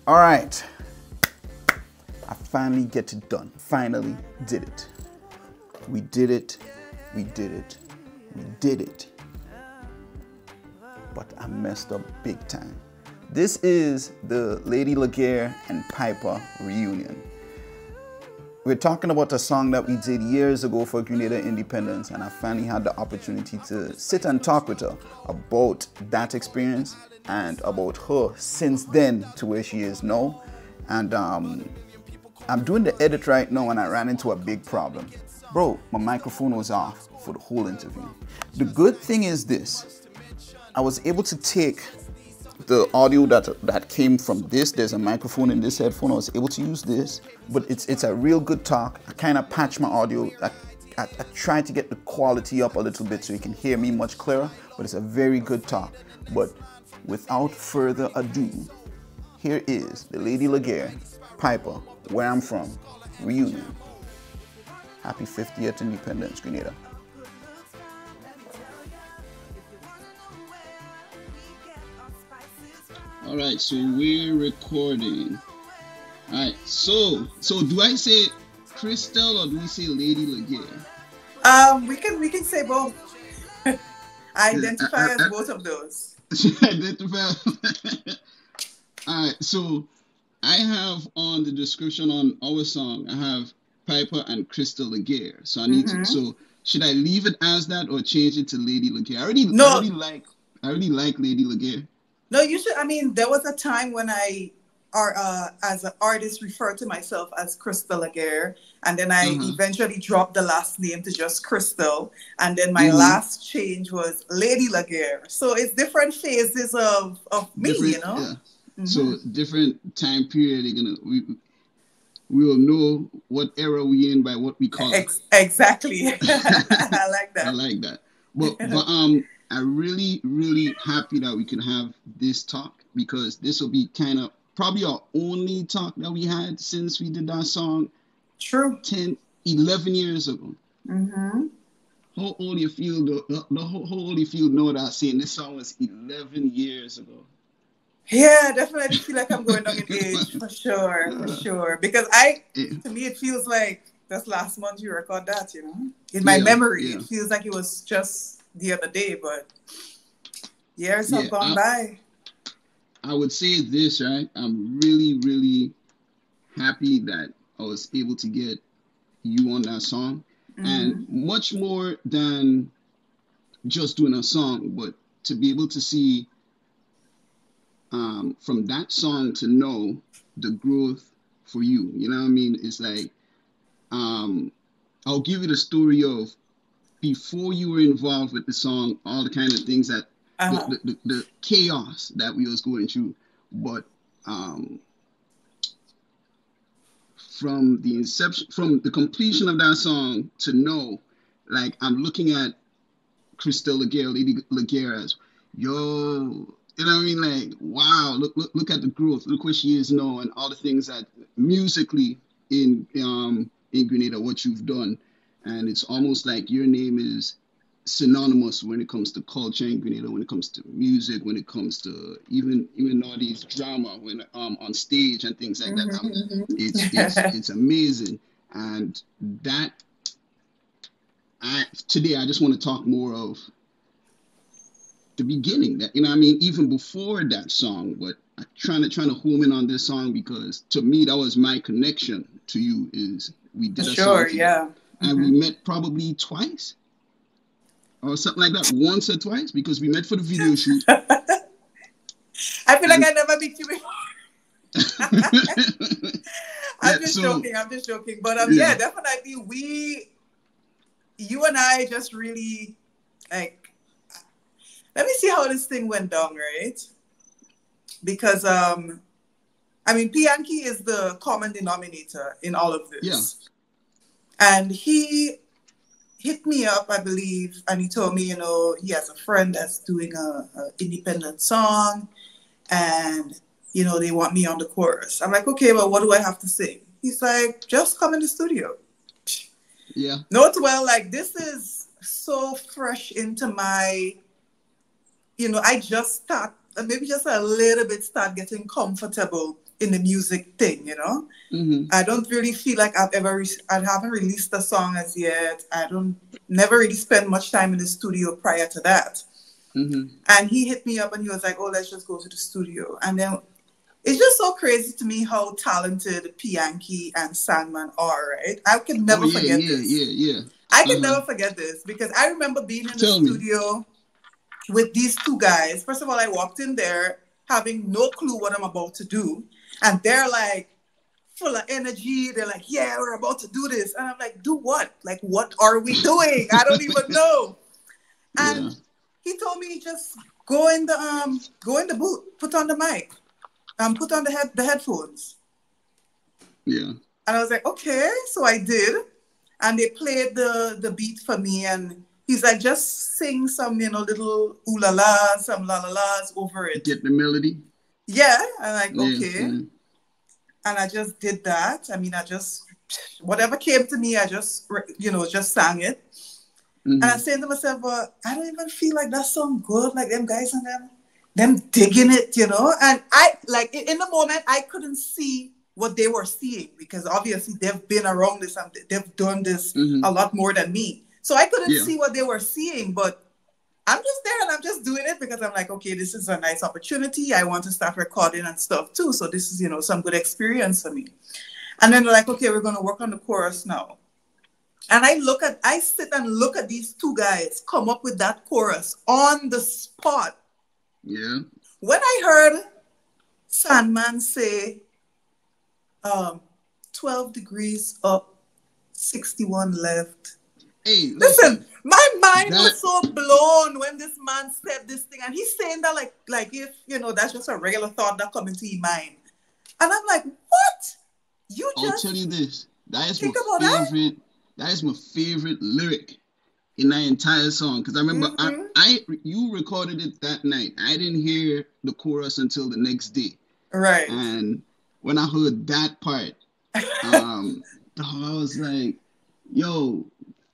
All right, I finally get it done. Finally did it. We did it. We did it. We did it. But I messed up big time. This is the Lady Laguerre and Piper reunion. We're talking about a song that we did years ago for Grenadian independence, and I finally had the opportunity to sit and talk with her about that experience and about her since then to where she is now. And I'm doing the edit right now, and I ran into a big problem. Bro, my microphone was off for the whole interview. The good thing is this. I was able to take the audio that came from this. There's a microphone in this headphone. I was able to use this, but it's a real good talk. I kind of patched my audio. I tried to get the quality up a little bit so you can hear me much clearer, but it's a very good talk. But without further ado, here is the Lady Laguerre, Piper, Where I'm From, reunion. Happy 50th Independence, Grenada. All right, so we're recording. All right, so do I say Crystal or do we say Lady Laguerre? We can say both. I identify as both of those. Identify. All right, so I have on the description on our song, I have Piper and Crystal Laguerre. So I need to. So should I leave it as that or change it to Lady Laguerre? I already like Lady Laguerre. No, you should. I mean, there was a time when I, as an artist, referred to myself as Crystal Laguerre, and then I eventually dropped the last name to just Crystal, and then my last change was Lady Laguerre. So it's different phases of me, you know. Yeah. So different time period. We will know what era we in by what we call it. Exactly. I like that. I like that. But I'm really, really happy that we can have this talk, because this will be kind of probably our only talk that we had since we did that song. True. 11 years ago. How old you feel, how old you feel know that I'm saying this song was 11 years ago? Yeah, definitely feel like I'm going down in age, for sure. Because to me, it feels like that's last month you record that, you know? In my memory, it feels like it was just the other day, but years have gone by. I would say this, right? I'm really, really happy that I was able to get you on that song. And much more than just doing a song, but to be able to see from that song to know the growth for you. You know what I mean? It's like, I'll give you the story of before you were involved with the song, all the kind of things that the chaos that we was going through, but from the inception, from the completion of that song to know, like, I'm looking at Crystal Laguerre, Lady Laguerre as, yo, you know what I mean? Like, wow, look at the growth. Look where she is now, and all the things that musically in Grenada, what you've done. And it's almost like your name is synonymous when it comes to culture in Grenada, when it comes to music, when it comes to even all these drama when on stage and things like that. It's amazing. And that today I just want to talk more of the beginning, that, you know what I mean, even before that song, but I'm trying to home in on this song, because to me that was my connection to you. Is we did a song together. And we met probably twice or something like that, once or twice, because we met for the video shoot. I feel like I never met you before. I'm just joking. But yeah, definitely you and I just really, like, let me see how this thing went down, right? Because, I mean, Pianki is the common denominator in all of this. Yeah. And he hit me up, I believe, and he told me, you know, he has a friend that's doing a independent song, and, you know, they want me on the chorus. I'm like, okay, well, what do I have to sing? He's like, just come in the studio. Yeah. Note well, like, this is so fresh into my, you know, I just maybe just a little bit start getting comfortable in the music thing, you know. I don't really feel like I haven't released a song as yet. Never really spent much time in the studio prior to that. And he hit me up and he was like, oh, let's just go to the studio. And then it's just so crazy to me how talented Pianki and Sandman are, right? I can never forget this. I can never forget this because I remember being in the studio with these two guys. First of all, I walked in there having no clue what I'm about to do. And they're like full of energy. They're like, yeah, we're about to do this. And I'm like, do what? Like, what are we doing? I don't even know. And he told me just go in the booth, put on the mic, put on the headphones. Yeah. And I was like, okay. So I did. And they played the beat for me. And he's like, just sing some, little ooh la la, some la la la's over it. Get the melody. Yeah. I'm like, okay. And I just did that. I mean, whatever came to me, I just sang it. And I said to myself, well, I don't even feel like that song good, like them guys and them digging it, And I, like, in the moment, I couldn't see what they were seeing because obviously they've been around this and they've done this a lot more than me. So I couldn't see what they were seeing, but I'm just there and I'm just doing it because I'm like, okay, this is a nice opportunity. I want to start recording and stuff too. So this is, some good experience for me. And then they're like, okay, we're going to work on the chorus now. And I sit and look at these two guys come up with that chorus on the spot. Yeah. When I heard Sandman say, 12 degrees up, 61 left. Hey, listen, my mind was so blown when this man said this thing. And he's saying that like if, that's just a regular thought that come into your mind. And I'm like, what? I'll tell you this. That is my favorite lyric in that entire song. Because I remember you recorded it that night. I didn't hear the chorus until the next day. Right. And when I heard that part, I was like, yo,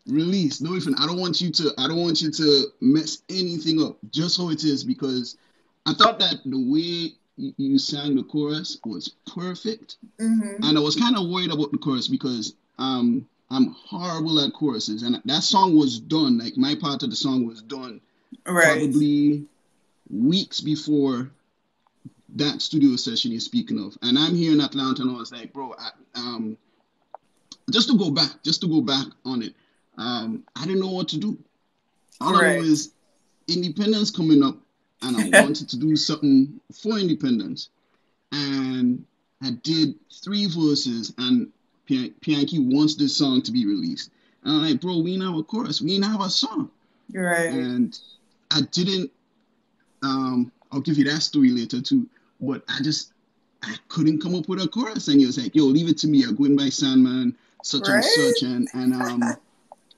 release. No, I don't want you to mess anything up. Just how it is, because I thought that the way you sang the chorus was perfect. And I was kind of worried about the chorus because I'm horrible at choruses, and that song was done. Like my part of the song was done probably weeks before that studio session you're speaking of. And I'm here in Atlanta, and I was like, bro, just to go back on it, I didn't know what to do. All I know is Independence coming up, and I wanted to do something for Independence, and I did 3 verses, and Pianki wants this song to be released. And I'm like, bro, we didn't have a chorus. We didn't have a song. Right. And I didn't, I'll give you that story later too, but I couldn't come up with a chorus. And he was like, yo, leave it to me. I'm going by Sandman, such and such. And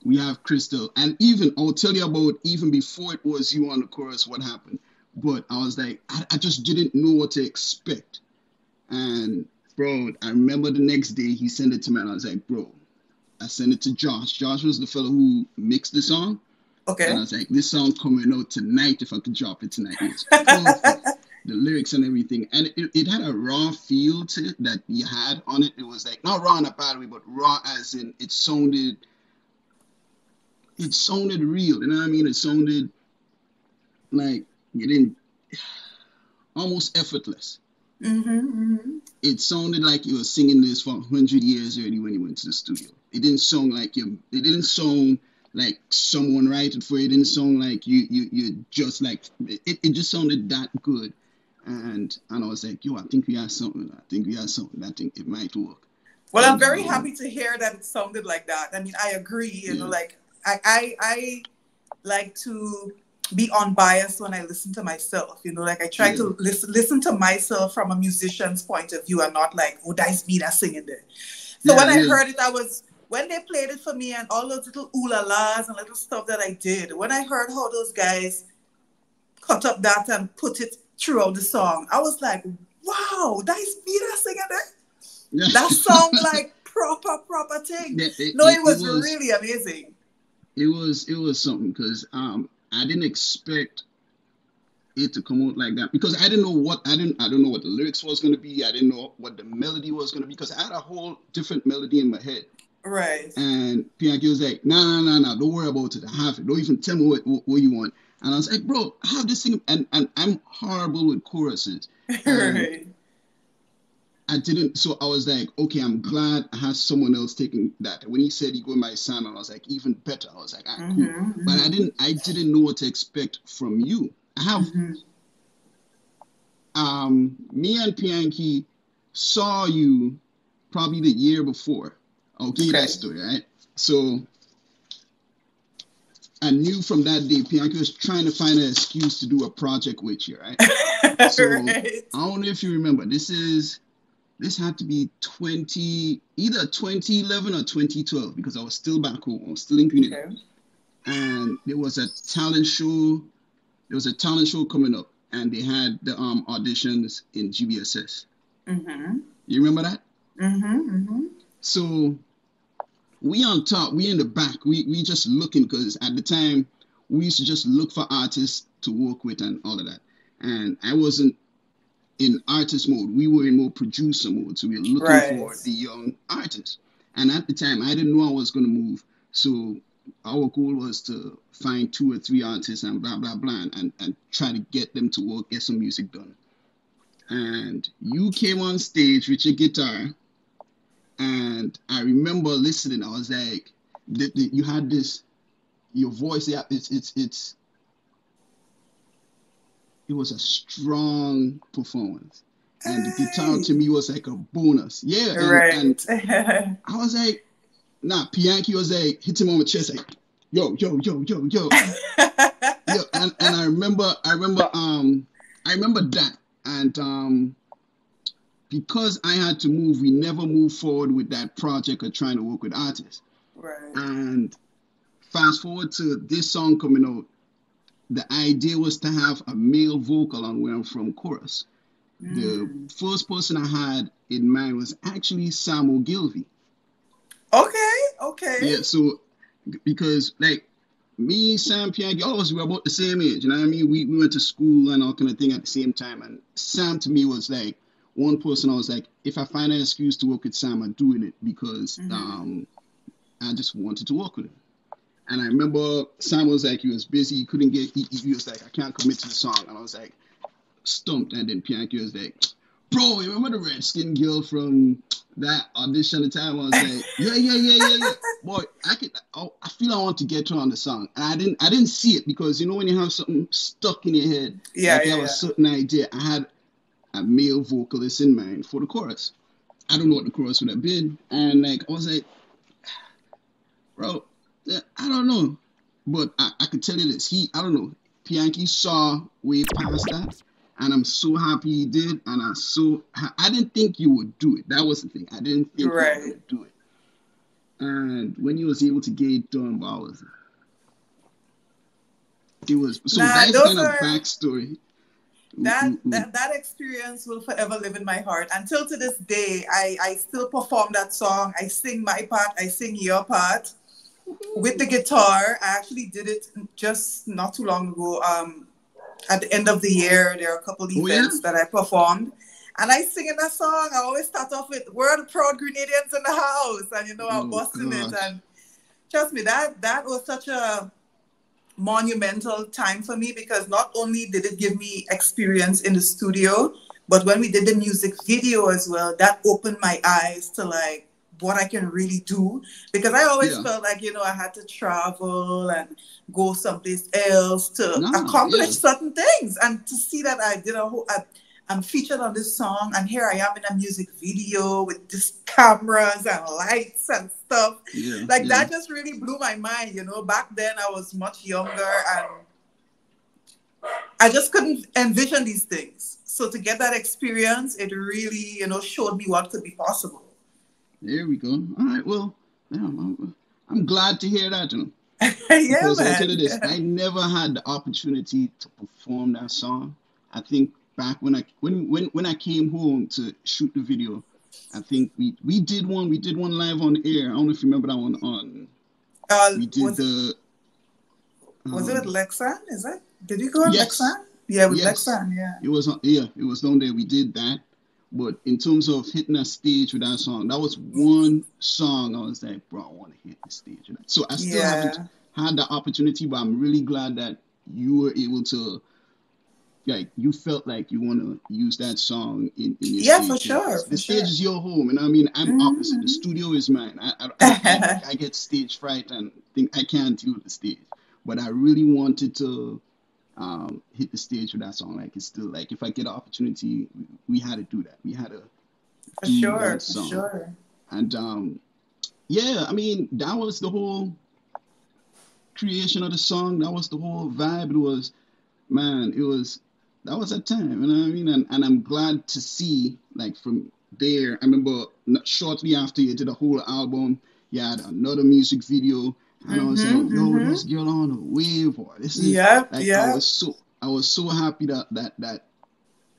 we have Crystal. And I'll tell you about even before it was you on the chorus, what happened. But I was like, I just didn't know what to expect. And bro, I remember the next day he sent it to me and I was like, bro, I sent it to Josh. Josh was the fellow who mixed the song. Okay. And I was like, this song coming out tonight if I could drop it tonight. It's perfect. The lyrics and everything. And it had a raw feel to it that you had on it. It was like, not raw in a bad way, but raw as in it sounded real. You know what I mean? It sounded like you didn't, almost effortless. It sounded like you were singing this for 100 years already when you went to the studio. It didn't sound like it didn't sound like someone wrote it for you. It didn't sound like you just like it just sounded that good. And I was like, yo, I think we have something. I think it might work. Well, I'm very happy to hear that it sounded like that. I mean, I agree, you know, like I like to be unbiased when I listen to myself, you know, like I try to listen to myself from a musician's point of view and not like, oh, that's me that's singing there. So when I heard it, when they played it for me and all those little ooh la las and little stuff that I did, when I heard how those guys cut up that and put it throughout the song, I was like, wow, that's me that's singing there. That song like proper thing. It was really amazing. It was something because I didn't expect it to come out like that, because I didn't know what I don't know what the lyrics was going to be. I didn't know what the melody was going to be, because I had a whole different melody in my head. Right. And Pianki was like, nah, don't worry about it. I have it. Don't even tell me what you want. And I was like, bro, I have this thing, and I'm horrible with choruses. Right. I didn't, so I was like, okay, I'm glad I had someone else taking that. And when he said he go by Sam, I was like, even better. I was like, cool. Mm-hmm. But I didn't know what to expect from you. I have, me and Pianki saw you probably the year before. I'll give you that story, right? So I knew from that day, Pianki was trying to find an excuse to do a project with you, right? So I don't know if you remember. This had to be either 2011 or 2012, because I was still back home. I was still in Grenadian. Okay. And there was a talent show. There was a talent show coming up, and they had the auditions in GBSS. Mm-hmm. You remember that? Mm-hmm. Mm-hmm. So we on top, we in the back, we just looking, because at the time we used to just look for artists to work with and all of that. And I wasn't in artist mode. We were in more producer mode. So we were looking for the young artists. And at the time, I didn't know I was going to move. So our goal was to find 2 or 3 artists and blah, blah, blah, and try to get them to work, get some music done. And you came on stage with your guitar. And I remember listening. I was like, you had this, your voice, yeah, it was a strong performance. And the guitar to me was like a bonus. Yeah. And I was like, Pianki was like, hit him on the chest, like, yo. Yo, and I remember that. And because I had to move, we never moved forward with that project of trying to work with artists. Right. And fast forward to this song coming out, the idea was to have a male vocal on Where I'm From chorus. The first person I had in mind was actually Sam Ogilvy. Okay. Yeah, so because like me, Sam, Pianki, all of us were about the same age, you know what I mean? We went to school and all kind of thing at the same time. And Sam to me was like one person I was like, if I find an excuse to work with Sam, I'm doing it, because I just wanted to work with him. And I remember Sam was like, he was busy, he couldn't get, he was like, I can't commit to the song. And I was like, stumped. And then Pianki was like, bro, you remember the red-skinned girl from that audition at the time? I was like, yeah. Boy, I feel I want to get her on the song. And I didn't see it, because you know when you have something stuck in your head, you have a certain idea. I had a male vocalist in mind for the chorus. I don't know what the chorus would have been. And like, I was like, bro, I don't know. But I could tell you this. I don't know. Pianki saw way past that. And I'm so happy he did. And I didn't think you would do it. That was the thing. I didn't think you were going to do it. And when he was able to get it done, it was so that's kind of backstory. That experience will forever live in my heart. Until to this day, I still perform that song. I sing my part. I sing your part with the guitar. I actually did it just not too long ago. At the end of the year, there are a couple events that I performed. And I sing in that song. I always start off with, we're the proud Grenadians in the house. And, I'm busting it. And trust me, that was such a monumental time for me, because not only did it give me experience in the studio, but when we did the music video as well, that opened my eyes to like what I can really do, because I always felt like I had to travel and go someplace else to accomplish certain things. And to see that I did I'm featured on this song, and here I am in a music video with just cameras and lights and stuff. That just really blew my mind. Back then I was much younger and I just couldn't envision these things. So to get that experience, it really, showed me what could be possible. There we go. All right. Well, I'm glad to hear that. Because I'll tell you this, I never had the opportunity to perform that song. I think back when I came home to shoot the video, I think we did one live on air. I don't know if you remember that one we did was it at Lexan? Is it? Did you go on Lexan? Yeah, with Yes, Lexan, yeah. it was down there. We did that. But in terms of hitting a stage with that song, that was one song I was like, bro, I want to hit the stage with that. So I still haven't Yeah. had the opportunity, but I'm really glad that you were able to, like, you felt like you want to use that song in your Yeah, for stage sure, because the for stage sure. is your home. And I mean, I'm opposite. The Hmm. studio is mine. I get stage fright and think I can't deal with the stage. But I really wanted to hit the stage with that song. Like it's still like if I get an opportunity, we had to do that. We had to For do sure, that for song. sure. And yeah, I mean that was the whole creation of the song. That was the whole vibe. It was man, it was that was a time, you know what I mean? And I'm glad to see like from there. I remember shortly after you did a whole album, you had another music video, and I was like, Mm-hmm, yo, mm-hmm. this girl on a wave, or this is Yep, like yep. I was so happy that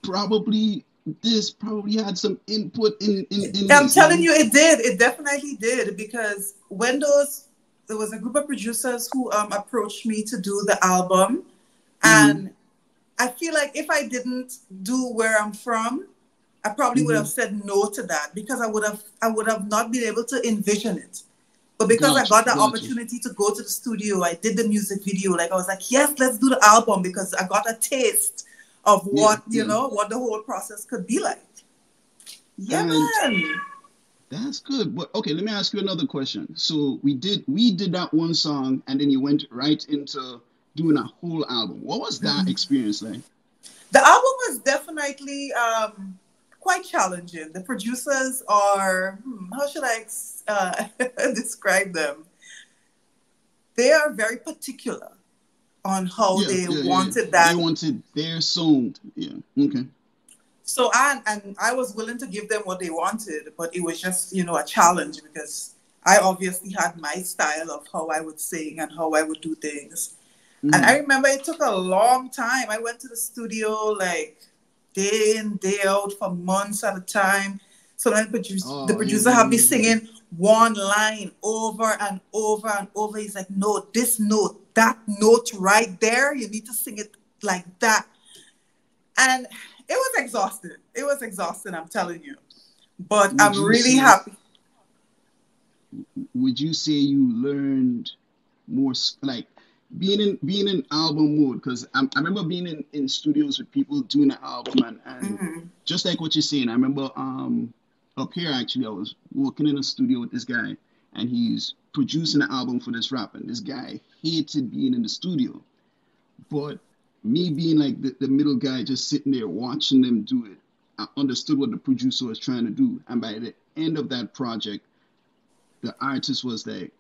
probably this probably had some input in I'm this, you telling know? you, it did. It definitely did because there was a group of producers who approached me to do the album, Mm-hmm. and I feel like if I didn't do where I'm from, I probably would Mm-hmm. have said no to that because I would have not been able to envision it. But because I Gotcha, got the gotcha. opportunity to go to the studio, I did the music video. Like I was like, yes, let's do the album because I got a taste of Yeah, what, yeah. what the whole process could be like. Yeah, And man. that's good. But okay, let me ask you another question. So we did that one song and then you went right into doing a whole album. What was that experience like? The album was definitely quite challenging. The producers are, how should I describe them? They are very particular on how Yeah, they yeah, yeah, yeah. wanted They that. wanted their sound. Yeah. Okay. So I was willing to give them what they wanted, but it was just a challenge because I obviously had my style of how I would sing and how I would do things. And I Mm-hmm. remember it took a long time. I went to the studio like day in, day out for months at a time. So then the Oh yeah, producer yeah, had me yeah, yeah. singing one line over and over and over. He's like, no, this note, that note right there, you need to sing it like that. And it was exhausting. It was exhausting, I'm telling you. But Would I'm you really say happy. would you say you learned more like being in album mode because I remember being in studios with people doing an album and Hmm. just like what you're saying I remember up here actually I was working in a studio with this guy and he's producing an album for this rapper and this guy hated being in the studio but me being like the middle guy just sitting there watching them do it I understood what the producer was trying to do and by the end of that project the artist was like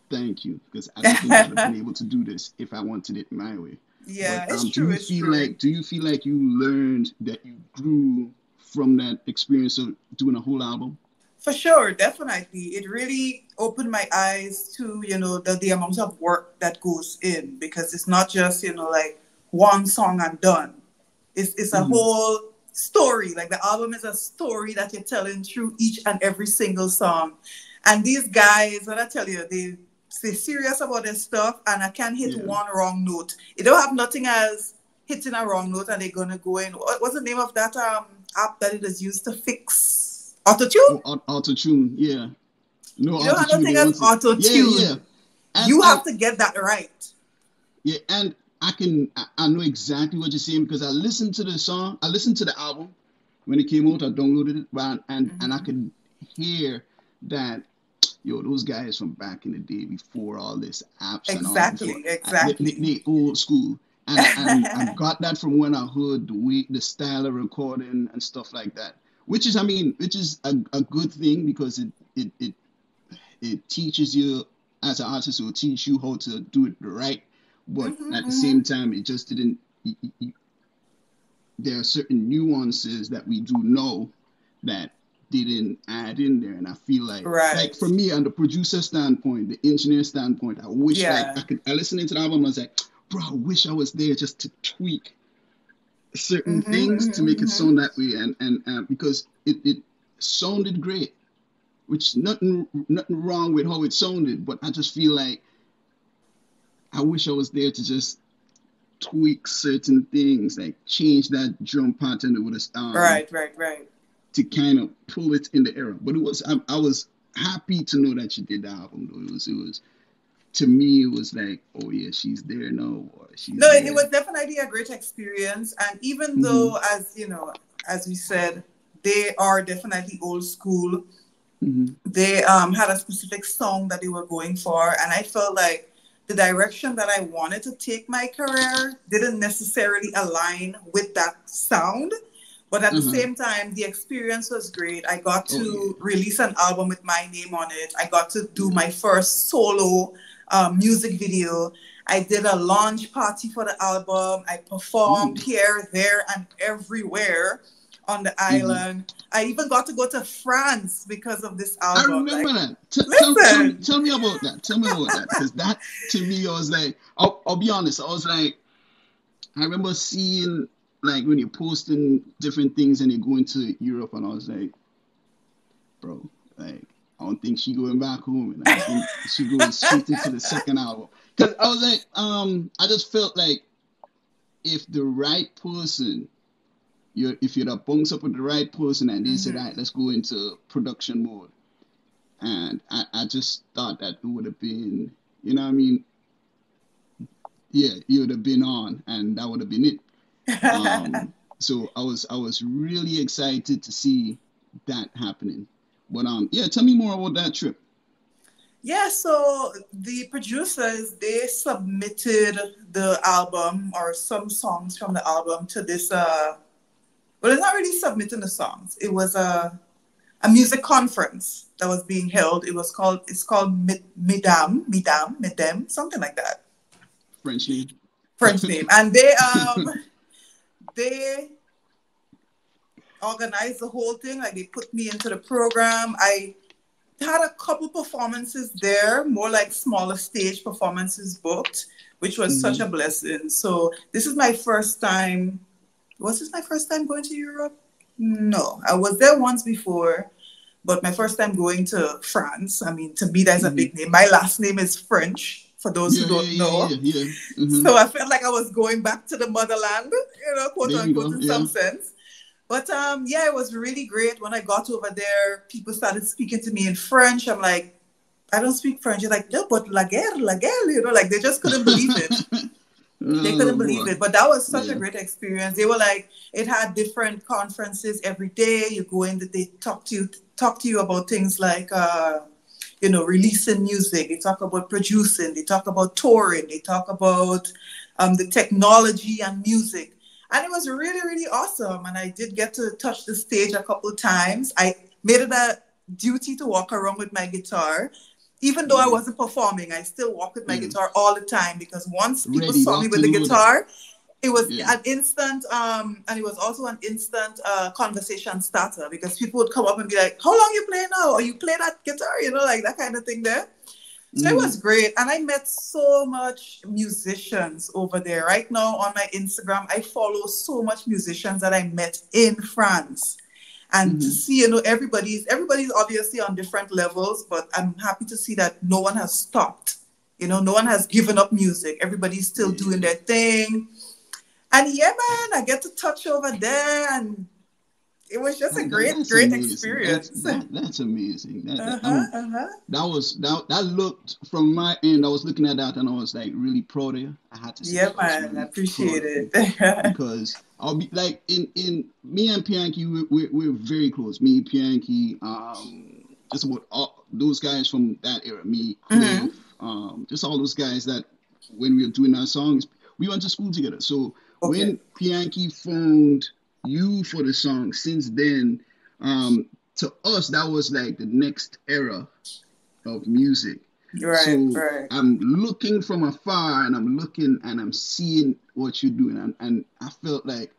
thank you, because I don't think I'd have been able to do this if I wanted it my way. But Yeah, it's true. It's true. do you feel like you learned that you grew from that experience of doing a whole album? For sure, definitely. It really opened my eyes to, the amount of work that goes in because it's not just, like one song and done. It's a Hmm. whole story. Like the album is a story that you're telling through each and every single song. And these guys, what I tell you, they're serious about their stuff and I can't hit Yeah. one wrong note. They don't have nothing as hitting a wrong note and they're gonna go in. What's the name of that app that it is used to fix autotune? Oh, auto tune. Yeah. No You don't auto have tune. nothing They as want it. auto Yeah, yeah. tune. And You have to get that right. yeah, and I know exactly what you're saying because I listened to the song. I listened to the album when it came out. I downloaded it, and I Hmm. could hear that yo, those guys from back in the day before all this apps and all that before Exactly, exactly. they old school. And I got that from when I heard the style of recording and stuff like that. Which is I mean, which is a good thing because it teaches you as an artist it will teach you how to do it right. But Hmm. at the Hmm. same time it just didn't there are certain nuances that we do know that didn't add in there. And I feel like for Right. me, on the producer standpoint, the engineer standpoint, I wish like Yeah. I listened into the album, I was like, bro, I wish I was there just to tweak certain Hmm. things to make it Hmm. sound that way. And because it sounded great, which nothing wrong with how it sounded, but I just feel like I wish I was there to just tweak certain things, like change that drum pattern with a Right. to kind of pull it in the era. But it was I was happy to know that she did the album though. It was to me it was like, oh yeah, she's there now, or she's No, there. it was definitely a great experience. And even though, as you know, as we said, they are definitely old school. They had a specific song that they were going for, and I felt like the direction that I wanted to take my career didn't necessarily align with that sound. But at the same time, the experience was great. I got to release an album with my name on it. I got to do my first solo music video. I did a launch party for the album. I performed here, there, and everywhere on the island. I even got to go to France because of this album. I remember that. Tell me about that. Tell me about that. Because that, to me, I was like, I'll be honest. I was like, I remember seeing, like, when you're posting different things and you're going to Europe, and I was like, bro, like, I don't think she going back home. And I think she going straight into the second album. Because I was like, I just felt like if the right person, if you'd have bunked up with the right person and they said, all right, let's go into production mode. And I just thought that it would have been, you know what I mean? Yeah, you would have been on, and that would have been it. So I was really excited to see that happening. But yeah, tell me more about that trip. Yeah, so the producers, they submitted the album or some songs from the album to this well, it's not really submitting the songs. It was a music conference that was being held. It's called Midam, something like that. French name. And they organized the whole thing. Like, they put me into the program. I had a couple performances there, more like smaller stage performances booked, which was such a blessing. So this is my first time. Was this my first time going to Europe? No, I was there once before, but my first time going to France. I mean, to me, that's a big name. My last name is French, for those who don't know. So I felt like I was going back to the motherland, quote unquote, in some sense. But yeah, it was really great. When I got over there, people started speaking to me in French. I'm like, I don't speak French. They're like, no, but Laguerre, like they just couldn't believe it. They couldn't believe it. But that was such a great experience. They were like, it had different conferences every day. You go in, they talk to you about things like, releasing music. They talk about producing. They talk about touring. They talk about the technology and music. And it was really, really awesome. And I did get to touch the stage a couple of times. I made it a duty to walk around with my guitar. Even though I wasn't performing, I still walk with my guitar all the time, because once people saw me with the guitar, it was an instant, and it was also an instant conversation starter, because people would come up and be like, how long you play now? Or you play that guitar? Like that kind of thing there. So it was great. And I met so much musicians over there. Right now on my Instagram, I follow so much musicians that I met in France. And to see, everybody's obviously on different levels, but I'm happy to see that no one has stopped. No one has given up music. Everybody's still doing their thing. And yeah, man, I get to touch over there, and it was just a great experience. That's amazing. That looked, from my end, I was looking at that and I was like really proud of you. I had to say, man, really I appreciate it. Because I'll be like, in me and Pianki, we're very close. Me, Pianki, just about all those guys from that era. Me, Cliff, just all those guys that when we were doing our songs, we went to school together. So when Pianki phoned you for the song, since then, to us, that was like the next era of music. Right. I'm looking from afar, and I'm looking and I'm seeing what you're doing, and I felt like,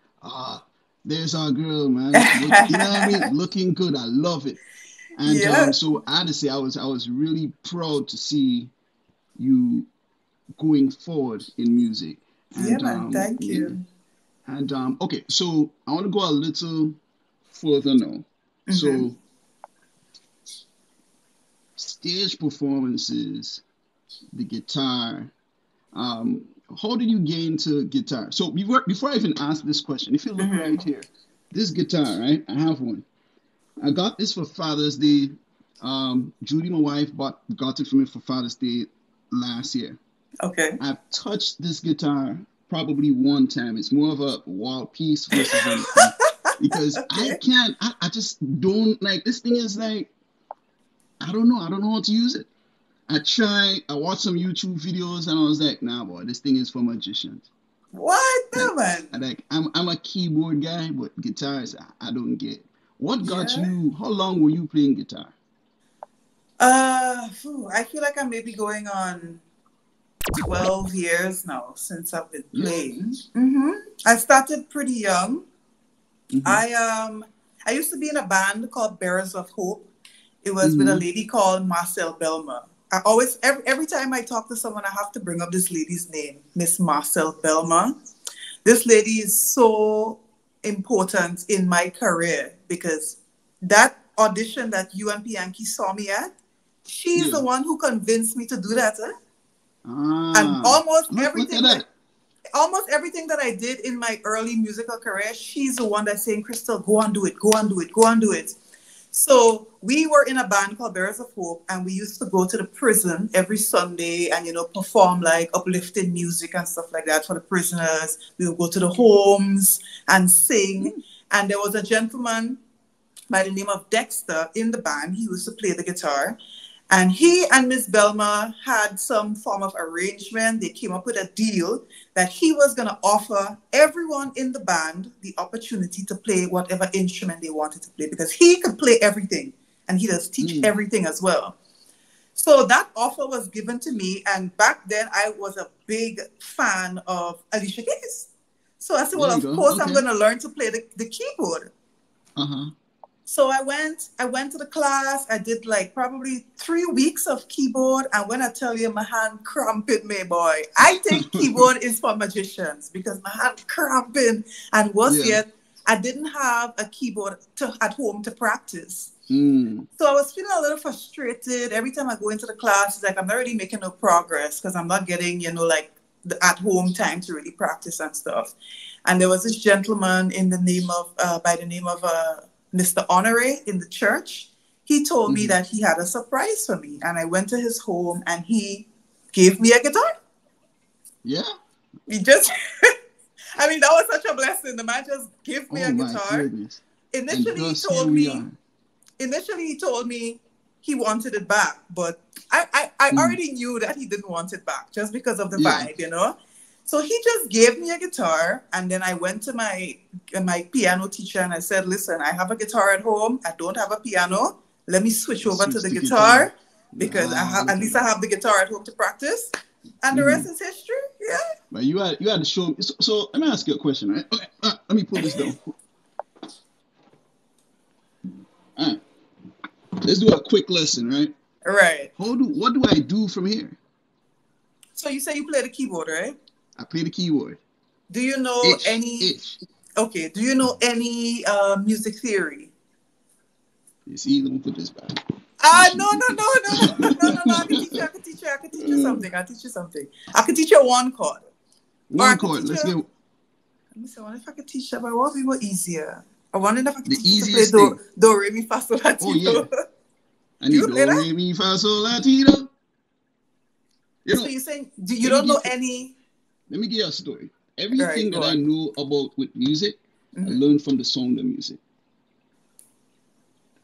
there's our girl, man. You know what I mean? Looking good. I love it. And so I had to say, I was really proud to see you going forward in music. And, man. Thank you. And okay, so I want to go a little further now. So stage performances, the guitar, how did you get into guitar? So before I even ask this question, if you look right here, this guitar, right? I have one. I got this for Father's Day. Judy, my wife, got it for me for Father's Day last year. Okay. I've touched this guitar probably one time. It's more of a wall piece versus anything. Because I just don't like, this thing is like, I don't know how to use it. I watched some YouTube videos and I was like, nah, boy, this thing is for magicians. What? No, man. I'm a keyboard guy, but guitars, I don't get. What got you, how long were you playing guitar? I feel like I'm maybe going on 12 years now since I've been playing. I started pretty young. I used to be in a band called Bearers of Hope. It was with a lady called Marcel Belma. I always, every time I talk to someone, I have to bring up this lady's name, Miss Marcel Belma. This lady is so important in my career because that audition that you and Pianki saw me at, she's the one who convinced me to do that. And almost everything that I did in my early musical career, she's the one that's saying, Crystal, go and do it, go and do it, go and do it. So we were in a band called Bearers of Hope, and we used to go to the prison every Sunday and, perform like uplifting music and stuff like that for the prisoners. We would go to the homes and sing. And there was a gentleman by the name of Dexter in the band. He used to play the guitar. And he and Miss Belma had some form of arrangement. They came up with a deal that he was going to offer everyone in the band the opportunity to play whatever instrument they wanted to play because he could play everything and he does teach everything as well. So that offer was given to me. And back then I was a big fan of Alicia Keys. So I said, well, of course I'm going to learn to play the keyboard. So I went to the class. I did like probably 3 weeks of keyboard. And when I tell you my hand cramping me, boy, I think keyboard is for magicians because my hand cramping. And worse yet, I didn't have a keyboard at home to practice. So I was feeling a little frustrated. Every time I go into the class, it's like I'm not really making no progress because I'm not getting, like the at-home time to really practice and stuff. And there was this gentleman by the name of Mr. Honore in the church. He told me that he had a surprise for me. And I went to his home and he gave me a guitar. Yeah. He just, that was such a blessing. The man just gave me a guitar. Initially he told me he wanted it back, but I already knew that he didn't want it back just because of the vibe, So he just gave me a guitar, and then I went to my piano teacher and I said, listen, I have a guitar at home. I don't have a piano. Let me switch over to the guitar because at least I have the guitar at home to practice. And the rest is history. Yeah. But you had to show me. So let me ask you a question, right? Okay, let me pull this down. All right. Let's do a quick lesson, right? Right. What do I do from here? So you say you play the keyboard, right? I play the keyboard. Do you know Okay. Do you know any music theory? You see, let me put this back. No. I can teach you something. I can teach you one chord. One chord. Let's go. Let me see. I wonder if I could teach you, but what would be more easier? I wonder if I could teach you to play do, re, mi, fa, sol, la, ti, do. I need do, re, mi, fa, sol, la, ti, do. So you're saying you don't know any... Let me give you a story. Everything that I know about with music, I learned from the Sound of Music.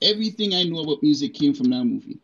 Everything I know about music came from that movie.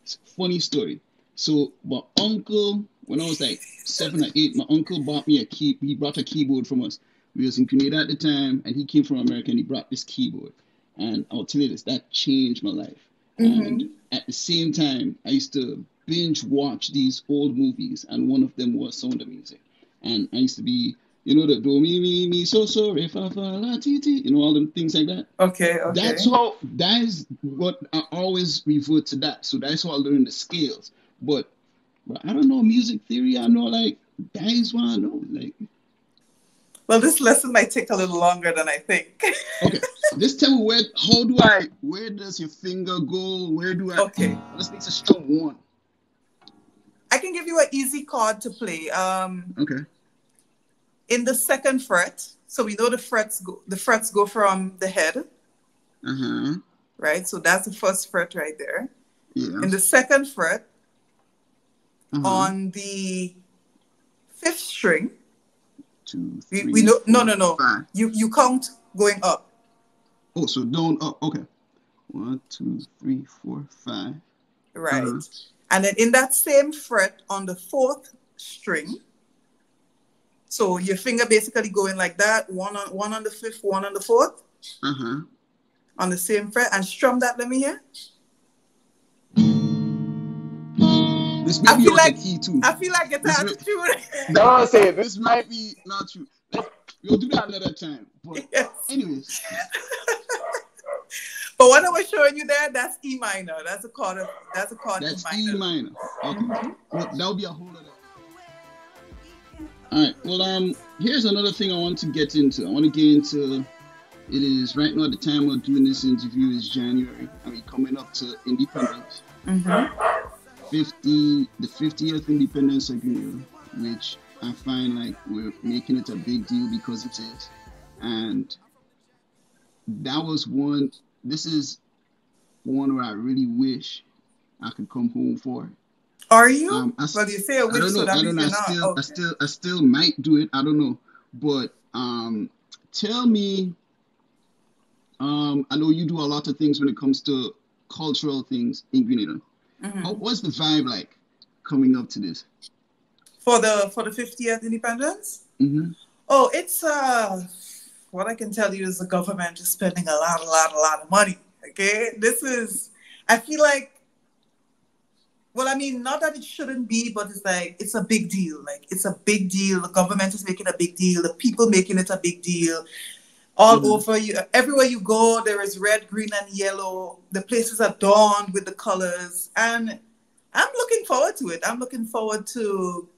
It's a funny story. So my uncle, when I was like 7 or 8, my uncle bought me he brought a keyboard from us. We was in Grenada at the time, and he came from America, and he brought this keyboard. And I'll tell you this, that changed my life. And at the same time, I used to binge watch these old movies, and one of them was Sound of Music. And I used to be, the do, mi, so, re, fa, la, ti, ti, all them things like that. Okay. That is what I always revert to that. So that's how I learned the scales. But I don't know music theory. I know, that is what I know. Well, this lesson might take a little longer than I think. Okay. Just tell me where does your finger go? Where do I... Okay. Let's make a strum 1. I can give you an easy chord to play. Okay. In the second fret, so we know the frets go from the head. Uh-huh. Right? So that's the first fret right there. Yeah. In the second fret, Uh-huh. on the fifth string, 2, 3, we know 4, no. 5. You count going up. Oh, so down up. Okay. 1, 2, 3, 4, 5. Right. Uh-huh. And then in that same fret on the fourth string, so your finger basically going like that, one on the fifth, one on the fourth, Uh-huh. on the same fret, and strum that. Let me hear. This may be out of key too. I feel like it's out of tune. No, I say this might be not true. We'll do that another time. But Yes. anyways. But what I was showing you there, that's E minor. That's a chord. That's E minor. Okay. Well, that'll be a whole other. All right. Well, here's another thing I want to get into. I want to get into. It is right now at the time we're doing this interview is January. I mean, coming up to independence. The 50th independence of Grenadian, which I find like we're making it a big deal because it is. And that was one. This is one where I really wish I could come home for. Are you? Well, you say a wish, so that means you're not. Okay. I still might do it. I don't know. But tell me. I know you do a lot of things when it comes to cultural things in Grenada. What's the vibe like coming up to this? For the 50th independence? Oh, it's what I can tell you is the government is spending a lot of money. Okay, I feel like, well, I mean, not that it shouldn't be, but it's like it's a big deal. Like it's a big deal. The government is making a big deal. The people making it a big deal. All over you, everywhere you go, there is red, green, and yellow. The places are adorned with the colors, and I'm looking forward to it. I'm looking forward to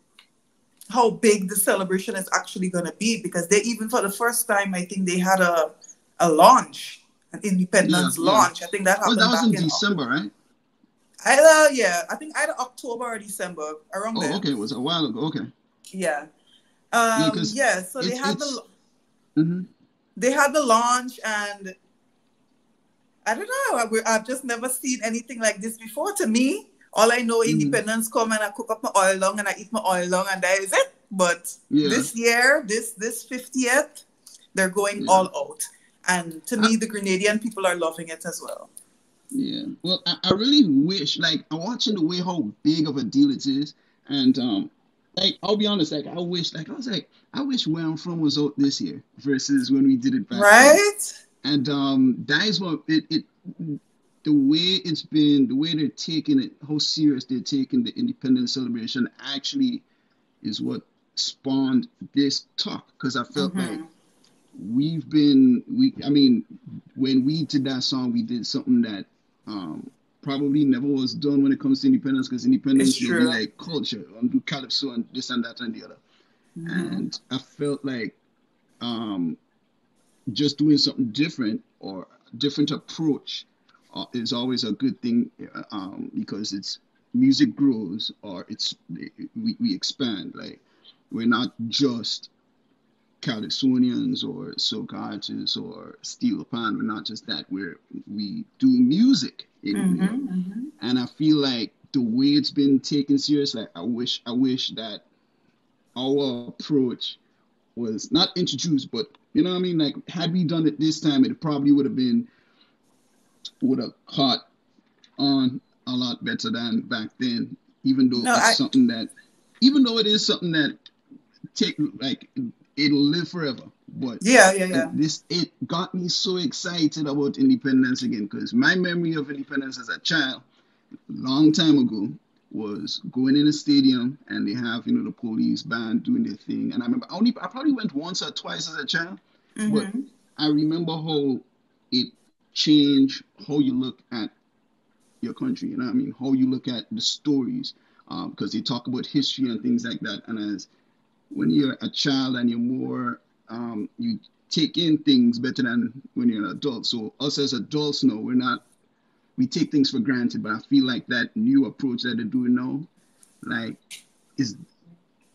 how big the celebration is actually going to be, because they even for the first time, I think they had a launch, an independence launch. I think that happened. That was in December, right? I think either October or December, around there. Oh, okay, it was a while ago. Okay. Yeah. So they had they had the launch, and I don't know. I've just never seen anything like this before. To me, all I know, independence come and I cook up my oil long and I eat my oil long, and that is it. But this year, this 50th, they're going all out. And to me, the Grenadian people are loving it as well. Yeah. Well, I really wish, like, I'm watching the way how big of a deal it is. And, like, I'll be honest, like, I wish where I'm from was out this year versus when we did it back then. And that is what the way it's been, the way they're taking it, how serious they're taking the independence celebration actually is what spawned this talk. Because I felt like I mean, when we did that song, we did something that probably never was done when it comes to independence, because independence will be like culture and do calypso and this and that and the other. And I felt like just doing something different or different approach is always a good thing, because it's music grows, or we expand. Like, we're not just Calypsonians or soca artists or steel pan. We're not just that. We do music in and I feel like the way it's been taken serious, like I wish that our approach was not introduced, but you know what I mean? Like, had we done it this time, it probably would have caught on a lot better than back then, even though it is something that it'll live forever. But it got me so excited about independence again, because my memory of independence as a child, long time ago, was going in a stadium and they have, the police band doing their thing. And I remember I probably went once or twice as a child, but I remember how it changed how you look at your country, you know what I mean? How you look at the stories, because they talk about history and things like that. And when you're a child and you're more, you take in things better than when you're an adult. So us as adults now, we take things for granted, but I feel like that new approach that they're doing now like is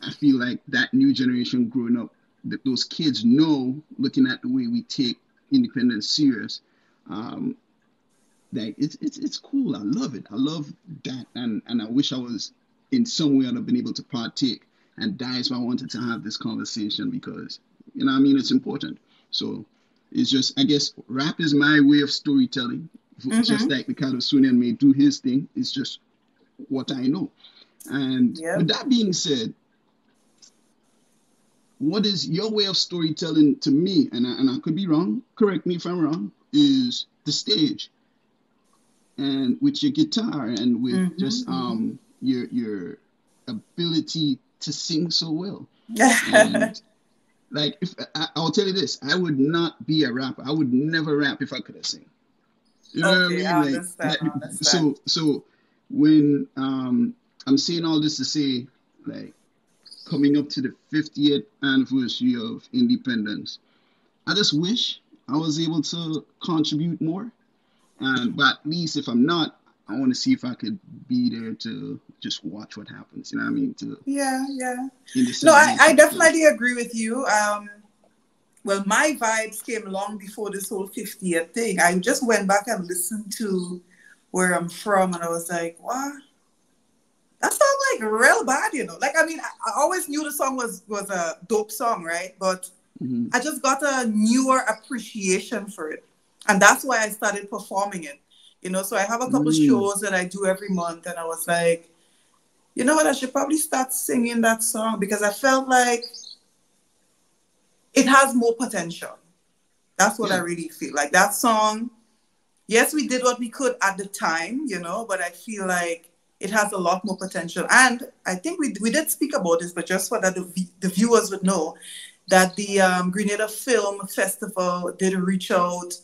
I feel like that new generation growing up, that those kids know, looking at the way we take independence serious, like it's cool. I love it. I love that, and I wish I was in some way I'd have been able to partake. And that is why I wanted to have this conversation because you know what I mean it's important. So it's just I guess rap is my way of storytelling. Just like Ricardo Sunian may do his thing. It's just what I know. And with that being said, what is your way of storytelling to me? And I could be wrong. Correct me if I'm wrong. Is the stage and with your guitar and with just your ability to sing so well. And like if I'll tell you this, I would not be a rapper. I would never rap if I couldn't sing. You know what I mean? I understand. So when I'm saying all this to say, like coming up to the 50th anniversary of independence, I just wish I was able to contribute more. But at least if I'm not, I want to see if I could be there to just watch what happens. You know what I mean? No, I definitely agree with you. Well, my vibes came long before this whole 50th thing. I just went back and listened to where I'm from, and I was like, "What? That sounds like real bad, you know." Like, I mean, I always knew the song was a dope song, right? But I just got a newer appreciation for it, and that's why I started performing it. You know, so I have a couple shows that I do every month, and I was like, you know what? I should probably start singing that song because I felt like it has more potential. That's what I really feel. Like that song, yes, we did what we could at the time, you know, but I feel like it has a lot more potential. And I think we did speak about this, but just so that the viewers would know that the Grenada Film Festival did reach out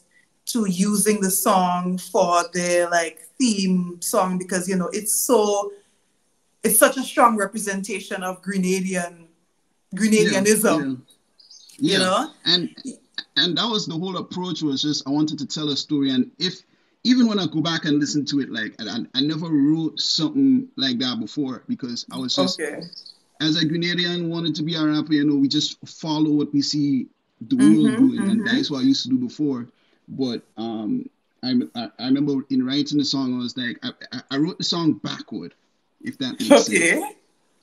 to using the song for their like theme song because, you know, it's such a strong representation of Grenadianism. You know, and that was the whole approach. Was just I wanted to tell a story, and even when I go back and listen to it, like I never wrote something like that before because I was just as a Grenadian wanted to be a rapper. You know, we just follow what we see the world doing, and that is what I used to do before. But I remember in writing the song, I was like I wrote the song backward, if that makes sense.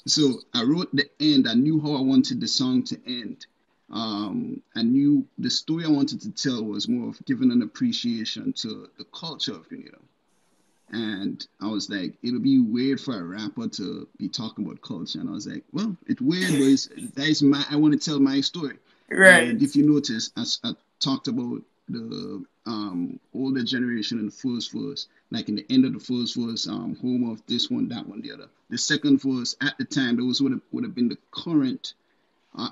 So I wrote the end. I knew how I wanted the song to end. I knew the story I wanted to tell was more of giving an appreciation to the culture of Grenada. And I was like, it'll be weird for a rapper to be talking about culture. And I was like, well, it's weird, but I want to tell my story. Right. And if you notice, I talked about the older generation in the first verse, like in the end of the first verse, home of this one, that one, the other. The second verse, at the time, those would have been the current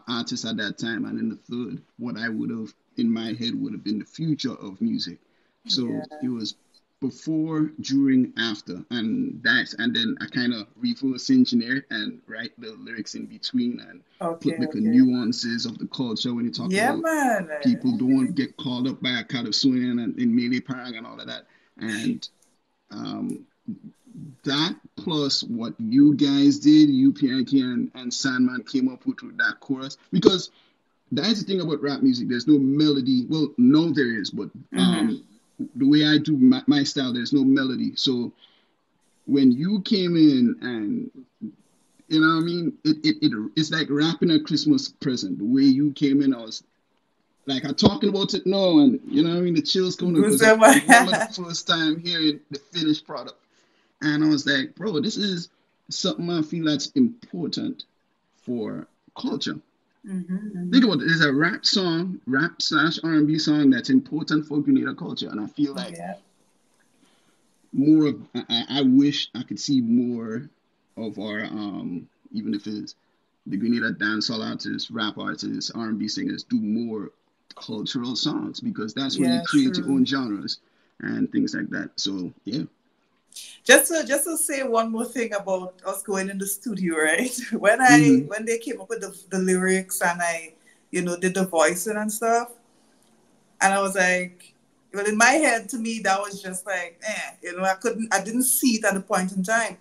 artists at that time, and in the third, what I would have in my head would have been the future of music. So it was before, during, after, and then I kind of reverse engineer and write the lyrics in between and put like the nuances of the culture when you talk about people don't get called up by a kind of swing and in melee parang and all of that, and that plus what you guys did, you Pianki and Sandman came up with that chorus, because that's the thing about rap music. There's no melody. Well, no, there is, but the way I do my style, there's no melody. So when you came in and you know what I mean, it's like wrapping a Christmas present. The way you came in, I was like, I'm talking about it now, and you know what I mean, the chills coming up because I remember the first time hearing the finished product. And I was like, bro, this is something I feel that's important for culture. Think about it. There's a rap song, rap/R&B song that's important for Grenada culture. And I feel like more of, I wish I could see more of our, even if it's the Grenada dancehall artists, rap artists, R&B singers, do more cultural songs, because that's when you create your own genres and things like that. So, yeah. Just to say one more thing about us going in the studio, right? When they came up with the lyrics and I, you know, did the voicing and stuff, and I was like, well, in my head, to me, that was just like, you know, I didn't see it at the point in time.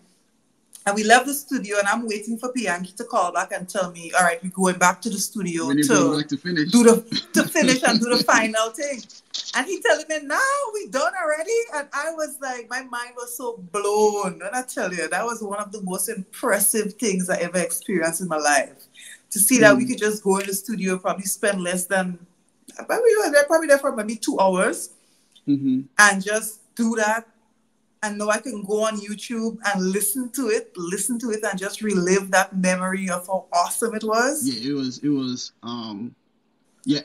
And we left the studio, and I'm waiting for Bianchi to call back and tell me, all right, we're going back to the studio when you're going back to finish. to finish and do the final thing. And he telling me, no, we done already. And I was like, my mind was so blown. And I tell you, that was one of the most impressive things I ever experienced in my life. To see that we could just go in the studio, probably spend less than, probably there for maybe 2 hours, and just do that. And now I can go on YouTube and listen to it and just relive that memory of how awesome it was. Yeah, it was,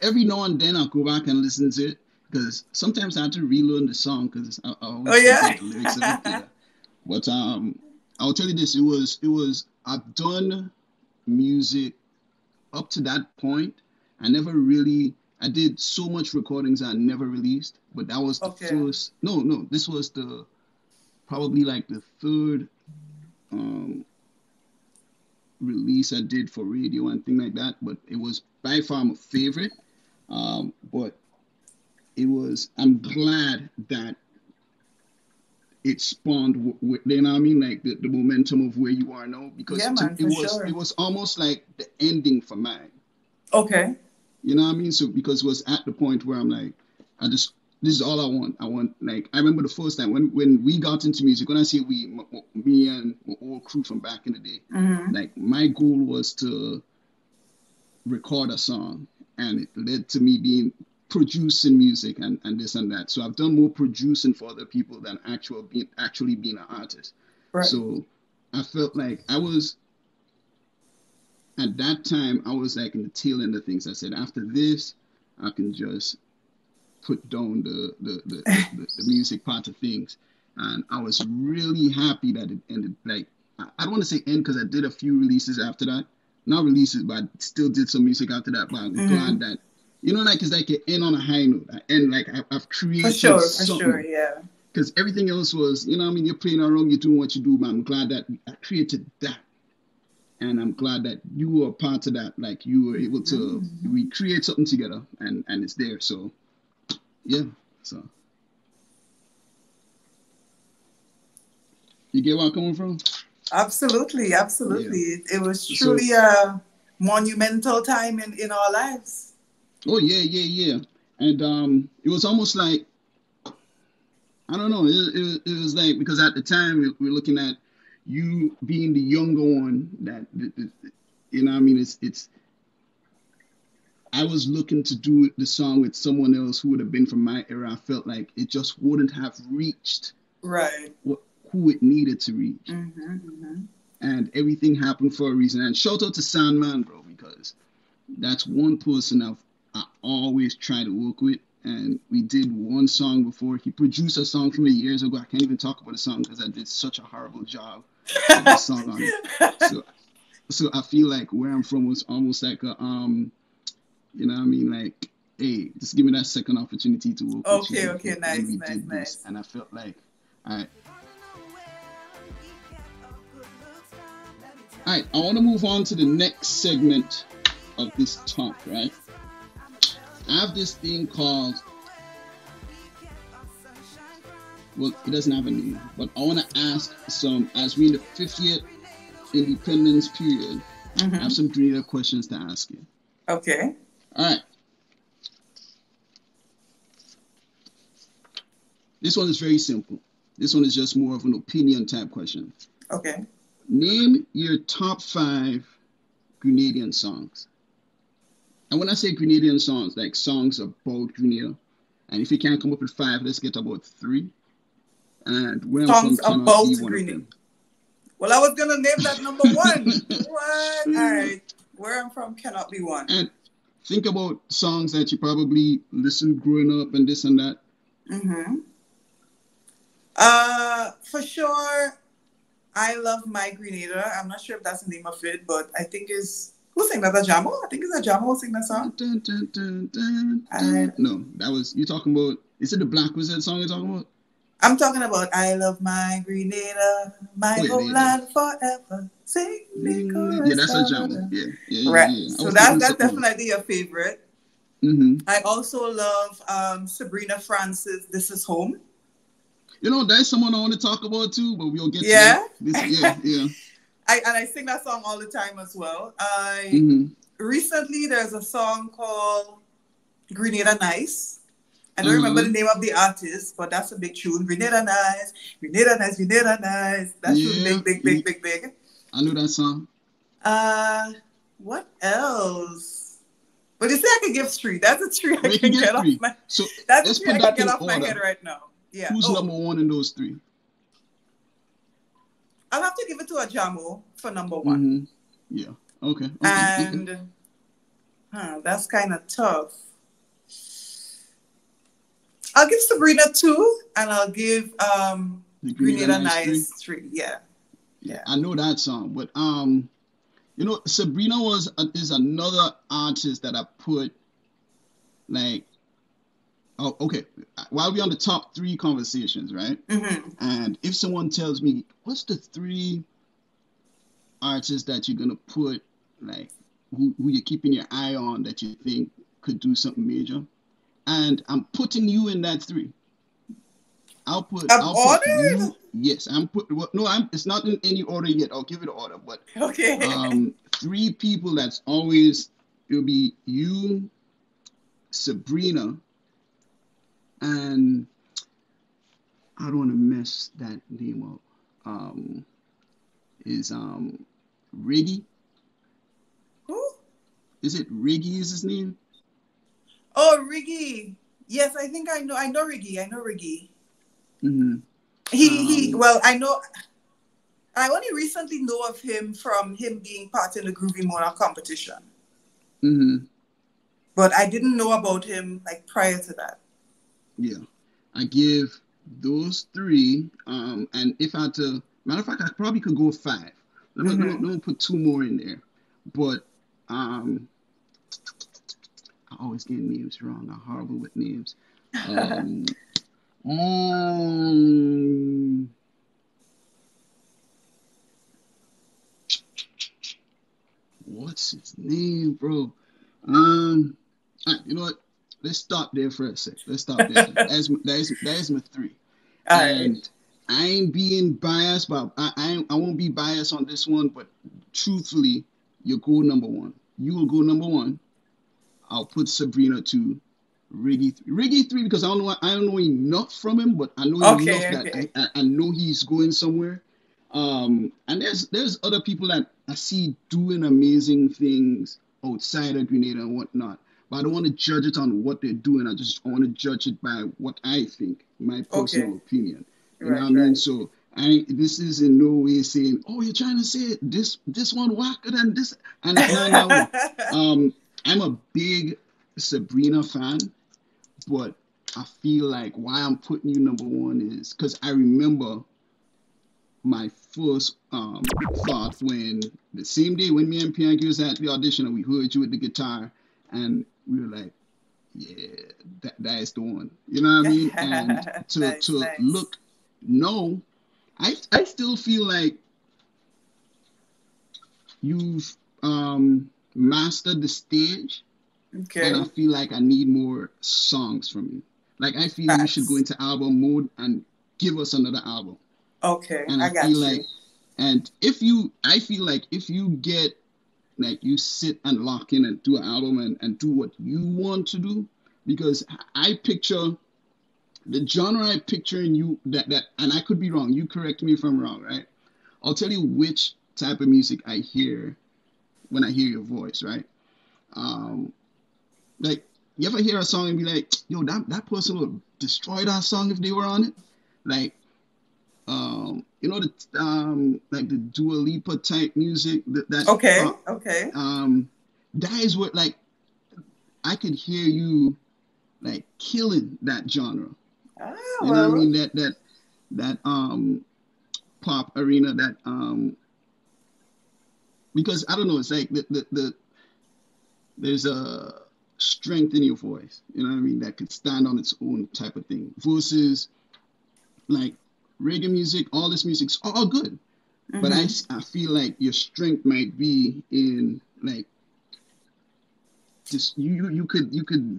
every now and then I'll go back and listen to it, because sometimes I have to relearn the song, because I always forget the lyrics of it. Yeah. But I'll tell you this, it was, I've done music up to that point. I did so much recordings I never released, but that was the first, this was probably like the third release I did for radio and things like that, but it was by far my favorite. But it was, I'm glad that it spawned, you know what I mean, like the momentum of where you are now, because it was almost like the ending for mine. Okay. You know what I mean? So because it was at the point where I'm like, this is all I want. I want, like, I remember the first time when we got into music, when I say me and my old crew from back in the day, like, my goal was to record a song, and it led to me producing music and this and that. So I've done more producing for other people than actually being an artist. Right. So I felt like at that time, I was like in the tail end of things. I said, after this, I can just put down the music part of things. And I was really happy that it ended. Like, I don't want to say end, because I did a few releases after that. Not releases, but I still did some music after that. But I'm glad that, you know, like, it's like an end on a high note. I end, like, I've created something. For sure, yeah. Because everything else was, you know what I mean, you're playing around, you're doing what you do, but I'm glad that I created that. And I'm glad that you were a part of that. Like, you were able to recreate something together, and it's there. So, yeah. So, you get where I'm coming from? Absolutely. Yeah. It was truly a monumental time in our lives. Oh, yeah. And it was almost like, I don't know, it was like, because at the time we were looking at you being the younger one, that, you know what I mean, it's I was looking to do the song with someone else who would have been from my era. I felt like it just wouldn't have reached who it needed to reach. And everything happened for a reason. And shout out to Sandman, bro, because that's one person I always try to work with. And we did one song before. He produced a song from me years ago. I can't even talk about the song because I did such a horrible job with the song on it. So I feel like where I'm from was almost like a you know what I mean, like, hey, just give me that second opportunity to work with you. Okay, nice. And I felt like, all right, I want to move on to the next segment of this talk, right? I have this thing called, well, it doesn't have a name, but I want to ask as we're in the 50th independence period, I have some Grenadian questions to ask you. Okay. All right. This one is very simple. This one is just more of an opinion type question. Okay. Name your top 5 Grenadian songs. And when I say Grenadian songs, like songs about Grenada. And if you can't come up with 5, let's get about 3. And where songs I'm from about cannot be one Grenada. of them. Well, I was gonna name that number 1. What? All right. Where I'm from cannot be one. And think about songs that you probably listened growing up and this and that. For sure, I Love My Grenada. I'm not sure if that's the name of it, but I think who sang that? Ajamo? I think it's Ajamo who sang that song. No, that was, you're talking about, is it the Black Wizard song you're talking about? I'm talking about I Love My Grenada, my homeland forever. Sing me chorus. Yeah, that's Ajamo. Yeah. Right. Yeah. So that's definitely a favorite. I also love Sabrina Francis' This Is Home. You know, there's someone I want to talk about too, but we'll get to that. Yeah. I sing that song all the time as well. Recently there's a song called Grenadian Nice. I don't remember the name of the artist, but that's a big tune. Grenadian Nice, Grenadian Nice, Grenadian Nice. That's big. I know that song. What else? But you say I can give three. That's a three I can get off my. So that's a three I can get off my head right now. Yeah. Who's number one in those three? I'll have to give it to a Jamo for number one. Yeah. Okay. And that's kind of tough. I'll give Sabrina 2, and I'll give Grenadian Nice 3. Yeah. I know that song, but you know, Sabrina is another artist that I put like. Oh, okay. While we're on the top 3 conversations, right? And if someone tells me what's the 3 artists that you're gonna put like who you're keeping your eye on that you think could do something major. And I'm putting you in that 3. I'll put you. Yes, it's not in any order yet. I'll give it an order, but okay. 3 people it'll be you, Sabrina, and I don't want to mess that name up. Is Riggy? Who? Is it Riggy? Is his name? Oh, Riggy. Yes, I think I know Riggy. Well, I know. I only recently know of him from him being part in the Groovy Monarch competition. But I didn't know about him like prior to that. Yeah, I give those 3. And if I had to, matter of fact, I probably could go 5. Let me put 2 more in there. But I always get names wrong. I'm horrible with names. What's his name, bro? You know what? Let's stop there for a sec. Let's stop there. That is my 3. And I ain't being biased, but I won't be biased on this one. But truthfully, you go number 1. You will go number 1. I'll put Sabrina 2. Riggy 3. Riggy 3 because I don't know enough from him, but I know enough that I know he's going somewhere. And there's other people that I see doing amazing things outside of Grenada and whatnot. But I don't want to judge it on what they're doing. I want to judge it by what I think, my personal opinion. You know what I mean? So this is in no way saying, oh, you're trying to say this one whacker than this. And I'm a big Sabrina fan, but I feel like why I'm putting you number 1 is because I remember my first thought when the same day when me and Pianki was at the audition and we heard you with the guitar and we were like, yeah, that is the one. You know what I mean? And to look, no, I still feel like you've mastered the stage. Okay. And I feel like I need more songs from you. Like I feel you should go into album mode and give us another album. Okay. And I feel like, and I feel like if you get, like you sit and lock in and do an album and do what you want to do, because I picture, the genre I picture in you, that and I could be wrong, you correct me if I'm wrong, right? I'll tell you which type of music I hear when I hear your voice, right? Like, you ever hear a song and be like, yo, that person would destroy that song if they were on it? Like, you know, like the Dua Lipa type music. Okay. That is what, like, I could hear you, like, killing that genre. Oh, you know what I mean? That pop arena, because I don't know, it's like there's a strength in your voice, you know what I mean, that could stand on its own type of thing, versus like reggae music, all this music's all good, but I feel like your strength might be in like just you could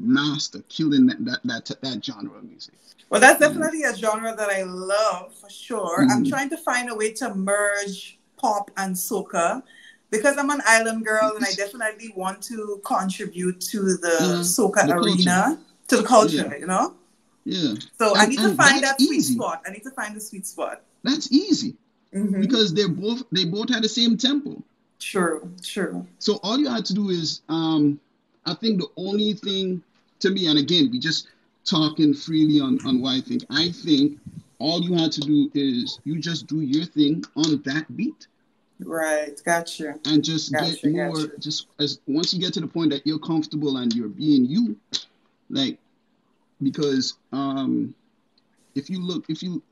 master killing that genre of music. Well, that's definitely a genre that I love for sure. I'm trying to find a way to merge pop and soca. Because I'm an island girl and I definitely want to contribute to the soca arena, to the culture, you know? Yeah. So I need to find that sweet spot. I need to find the sweet spot. That's easy. Because they both had the same tempo. True. So all you had to do is, I think the only thing to me, and again, we just talking freely on what I think. I think all you had to do is you just do your thing on that beat. Right, gotcha. And just get more, just as once you get to the point that you're comfortable and you're being you, like, because if you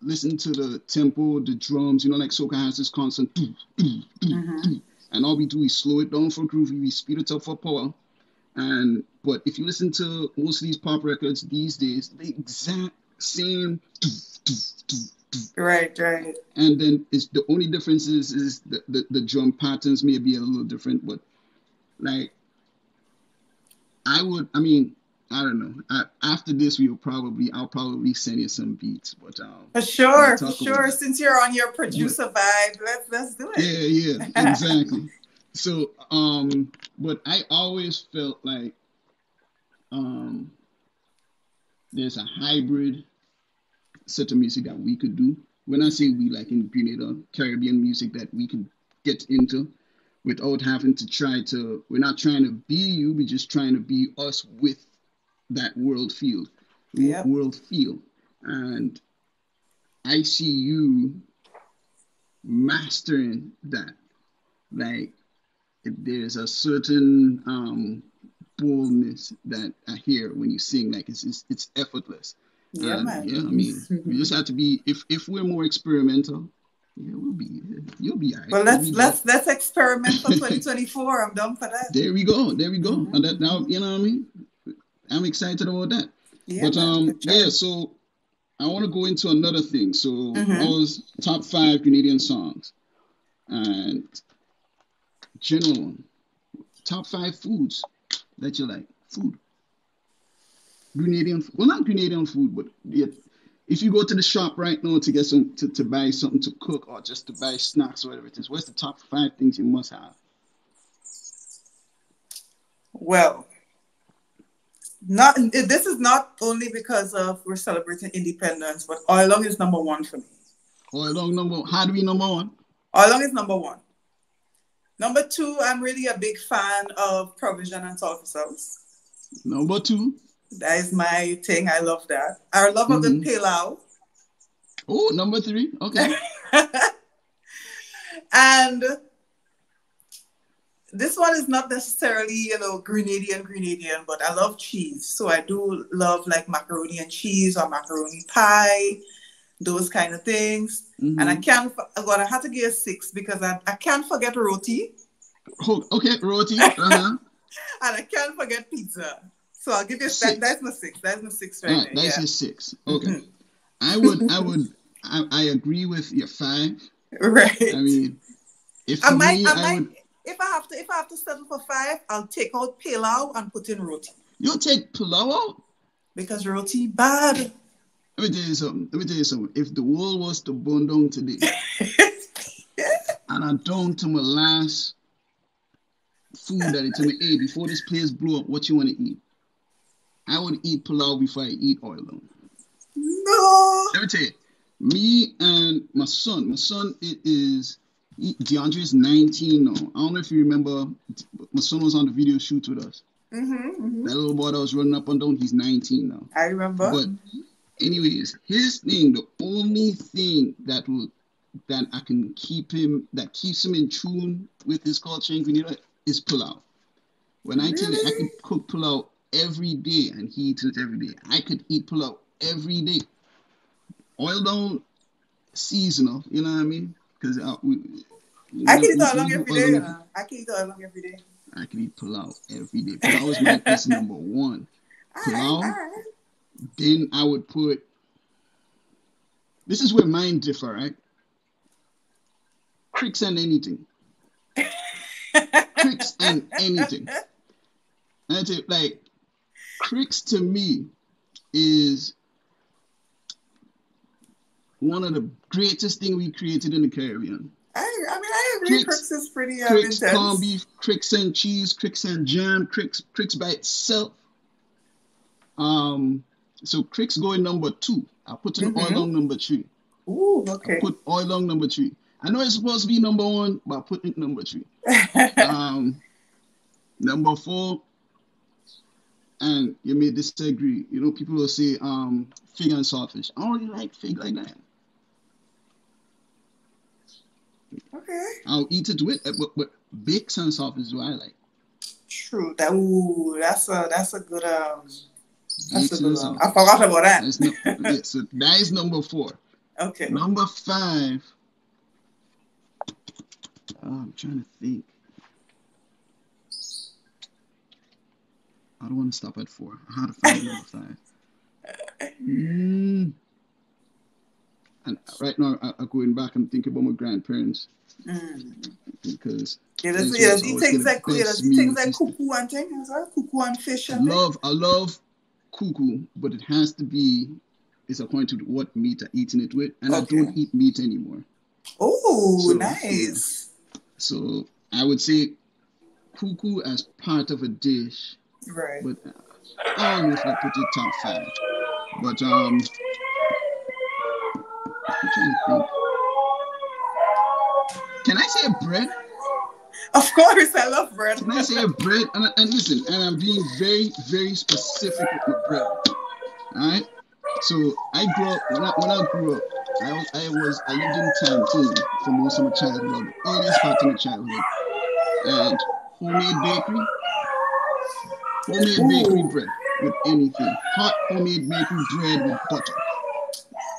listen to the tempo, the drums, you know, like soca has this constant, and all we do is slow it down for groovy, we speed it up for power. But if you listen to most of these pop records these days, the exact same. Right. And then it's the only difference is the drum patterns may be a little different, but like I don't know. After this, I'll probably send you some beats, but for sure. Since you're on your producer vibe, let's do it. Yeah, exactly. So, but I always felt like there's a hybrid set of music that we could do. When I say we, like in Grenada, Caribbean music that we can get into without having to we're not trying to be you, we're just trying to be us with that world feel. And I see you mastering that. Like, there's a certain boldness that I hear when you sing. Like, it's effortless. Yeah, man. Yeah, I mean, we just have to be. If we're more experimental, yeah, you'll be all right. Well, let's experiment for 2024. I'm done for that. There we go. And that now, you know what I mean. I'm excited about that. Yeah, but So I want to go into another thing. So I was top 5 Grenadian songs, and general one, top 5 foods that you like. Food. Grenadian, well, not Grenadian food, but if you go to the shop right now to get to buy something to cook or just to buy snacks or whatever it is, what's the top 5 things you must have? Well, this is not only because we're celebrating independence, but oilong is number 1 for me. Oilong how do we number 1? Oilong is number 1. Number 2, I'm really a big fan of provision and sulfur sauce. Number 2. That is my thing. I love that. I love of the pilau. Oh, number 3. Okay. And this one is not necessarily, Grenadian, but I love cheese. So I do love like macaroni and cheese or macaroni pie, those kind of things. And I have to give a 6 because I can't forget roti. Oh, okay, roti. And I can't forget pizza. So I'll give you that. That's my 6. That's my 6 right there. That's your 6. Okay. I agree with your 5. Right. I mean, if I have to settle for 5, I'll take out pilau and put in roti. You'll take pilau out? Because roti bad. Let me tell you something. If the world was to burn down today, and I'm down to my last food that it's gonna eat before this place blew up, what you want to eat? I would eat pilau before I eat oil. No. Let me tell you, me and my son, Deondre is 19 now. I don't know if you remember, my son was on the video shoot with us. That little boy that was running up and down, he's 19 now. I remember. But anyways, his thing, the only thing that I can keeps him in tune with his culture in Grenada is pilau. When I tell you I could cook pilau every day and he eats it every day, I could eat pilau every day. Oil down, seasonal, you know what I mean? Because I can eat oilong every day. I can eat oilong every day. I can eat pilau every day. Pilau is my best number 1. Pilau. Then I would put. This is where mine differ, right? Cricks and anything. Cricks and anything. And I tell you, like, cricks to me is one of the greatest things we created in the Caribbean. I I agree. Cricks is pretty Cricks, intense. corned beef, cricks and cheese, cricks and jam, cricks by itself. So cricks going number 2. I put an oil on number 3. Ooh, okay. I put oil on number 3. I know it's supposed to be number 1, but I put it number 3. Number 4, and you may disagree. You know, people will say fig and saltfish. I don't really like fig like that. Okay. I'll eat it with, but baked and saltfish is what I like. True. That's a good That's a good one. I forgot about that. So that is number 4. Okay. Number 5. I'm trying to think. I don't want to stop at 4. I had to find number 5. And right now, I'm going back and thinking about my grandparents. Because he things like cuckoo and things, cuckoo and fish. I love cuckoo, but it has to be, it's according to what meat I'm eating it with, and I don't eat meat anymore. Oh, nice. Yeah. So I would say cuckoo as part of a dish, right? But I don't know if I put it top 5. But I'm trying to think. Can I say bread? Of course, I love bread. Can I say bread? And listen, and I'm being very, very specific with my bread. All right. So I grew up. When I grew up, I lived in Tantin for most of my childhood, the earliest part of my childhood, and homemade bakery bread with anything. Hot homemade bakery bread with butter.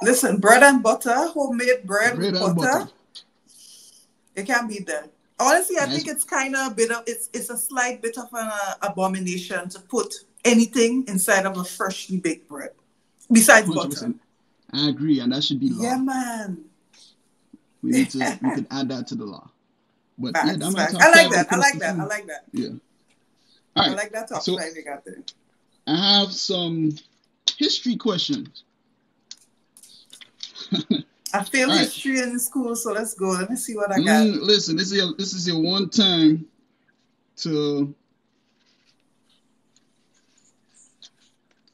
Listen, bread and butter, homemade bread with and butter. It can't be done. Honestly, I think it's kind of it's a slight bit of an abomination to put anything inside of a freshly baked bread besides 100%. Butter. I agree, and that should be law. Yeah, man. We could add that to the law. But I like that. I like that. Yeah. All right. I like that top 5 you got there. I have some history questions. I failed history in school, so let's go. Let me see what I got. Listen, this is your one time to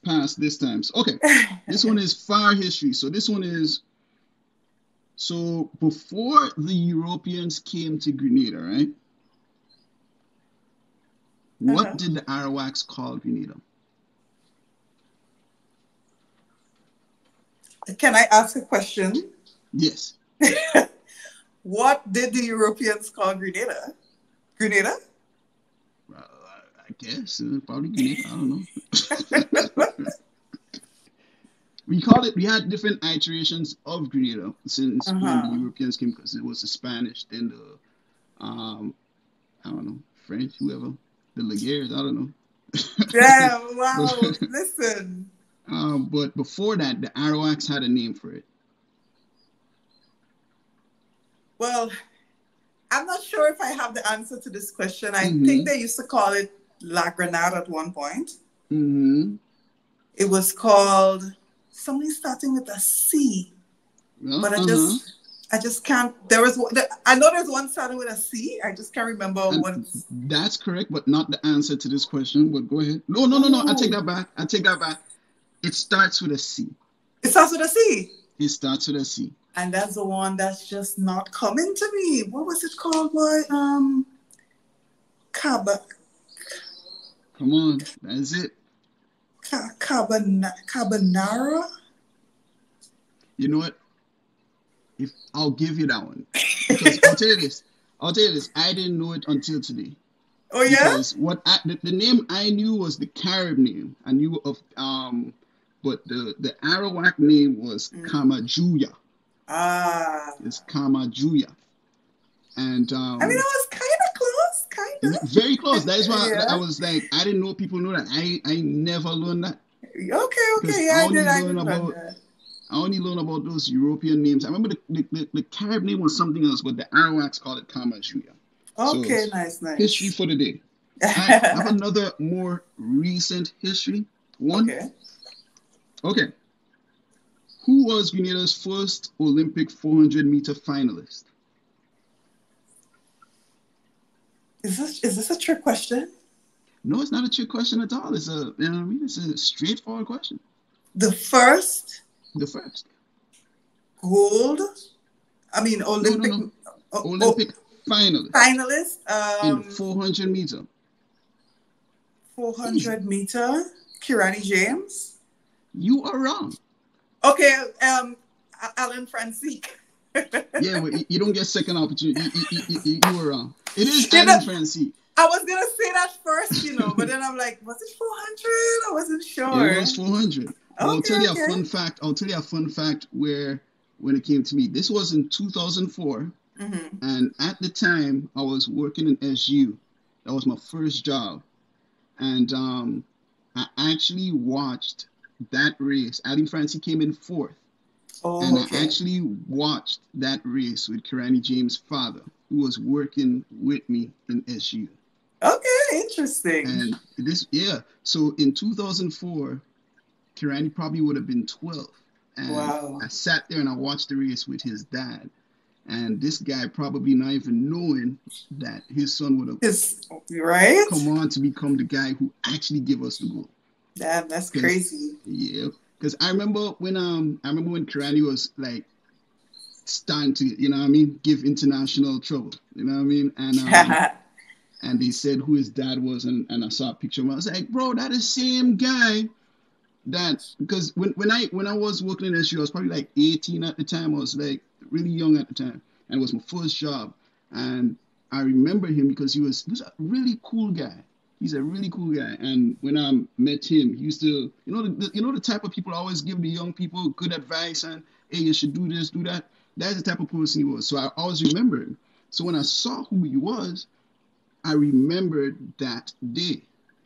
pass this time. So, okay, this one is far history. So this one is, so before the Europeans came to Grenada, right? What did the Arawaks call Grenada? Can I ask a question? Yes. What did the Europeans call Grenada? Grenada? I guess probably Grenada. I don't know. We had different iterations of Grenada since when the Europeans came, because it was the Spanish, then the I don't know, French, whoever, the Laguerres, I don't know. Yeah, wow. Listen. But before that, the Arawaks had a name for it. Well, I'm not sure if I have the answer to this question. I think they used to call it Laguerre at one point. It was called something starting with a C, but I just can't. I know there's one starting with a C. I just can't remember what. That's correct, but not the answer to this question. But go ahead. No. I take that back. It starts with a C. It starts with a C. It starts with a C. And that's the one that's just not coming to me. What was it called, boy? Carbonara. Come on, that's it. Carbonara. You know what? I'll give you that one, because I'll tell you this. I didn't know it until today. Oh yeah. Because the name I knew was the Carib name. I knew of but the Arawak name was Kamajuya. It's Kamajuya. And I mean, it was kind of close, kind of. Very close. That is why I was like, I didn't know people know that. I never learned that. Okay. Yeah, I only learned about those European names. I remember the Carib name was something else, but the Arawaks called it Kamajuya. Okay, so, nice. History for the day. I have another more recent history one. Okay. Who was Grenada's first Olympic 400-meter finalist? Is this a trick question? No, it's not a trick question at all. It's a, you know what I mean? It's a straightforward question. The first The first. gold, No, no, Olympic no. oh, Olympic finalist finalist, in 400 meter. 400 meter, Kirani James. You are wrong. Okay, Alan Francisque. Yeah, but you don't get second opportunity. You were wrong. It is Alan Francisque. I was gonna say that first, but then I'm like, was it 400? I wasn't sure. Yeah, it was 400. Okay, I'll tell you a fun fact. I'll tell you a fun fact when it came to me. This was in 2004, and at the time I was working in SU. That was my first job, and I actually watched that race. Alan Francisque came in fourth. And I actually watched that race with Kirani James' father, who was working with me in SU. Okay, interesting. And so in 2004, Kirani probably would have been 12. And I sat there and I watched the race with his dad. And this guy probably not even knowing that his son would have come on to become the guy who actually gave us the goal. Damn, that's crazy. Yeah. Because I remember when Kirani was like starting to, give international trouble, and they said who his dad was, and I saw a picture of him. I was like, bro, that is the same guy because when I was working in SU, I was probably like 18 at the time. I was like really young at the time, and it was my first job. And I remember him because he was a really cool guy. He's a really cool guy, and when I met him, he used to, the type of people always give the young people good advice and, hey, you should do this, do that. That's the type of person he was. So I always remember him. So when I saw who he was, I remembered that day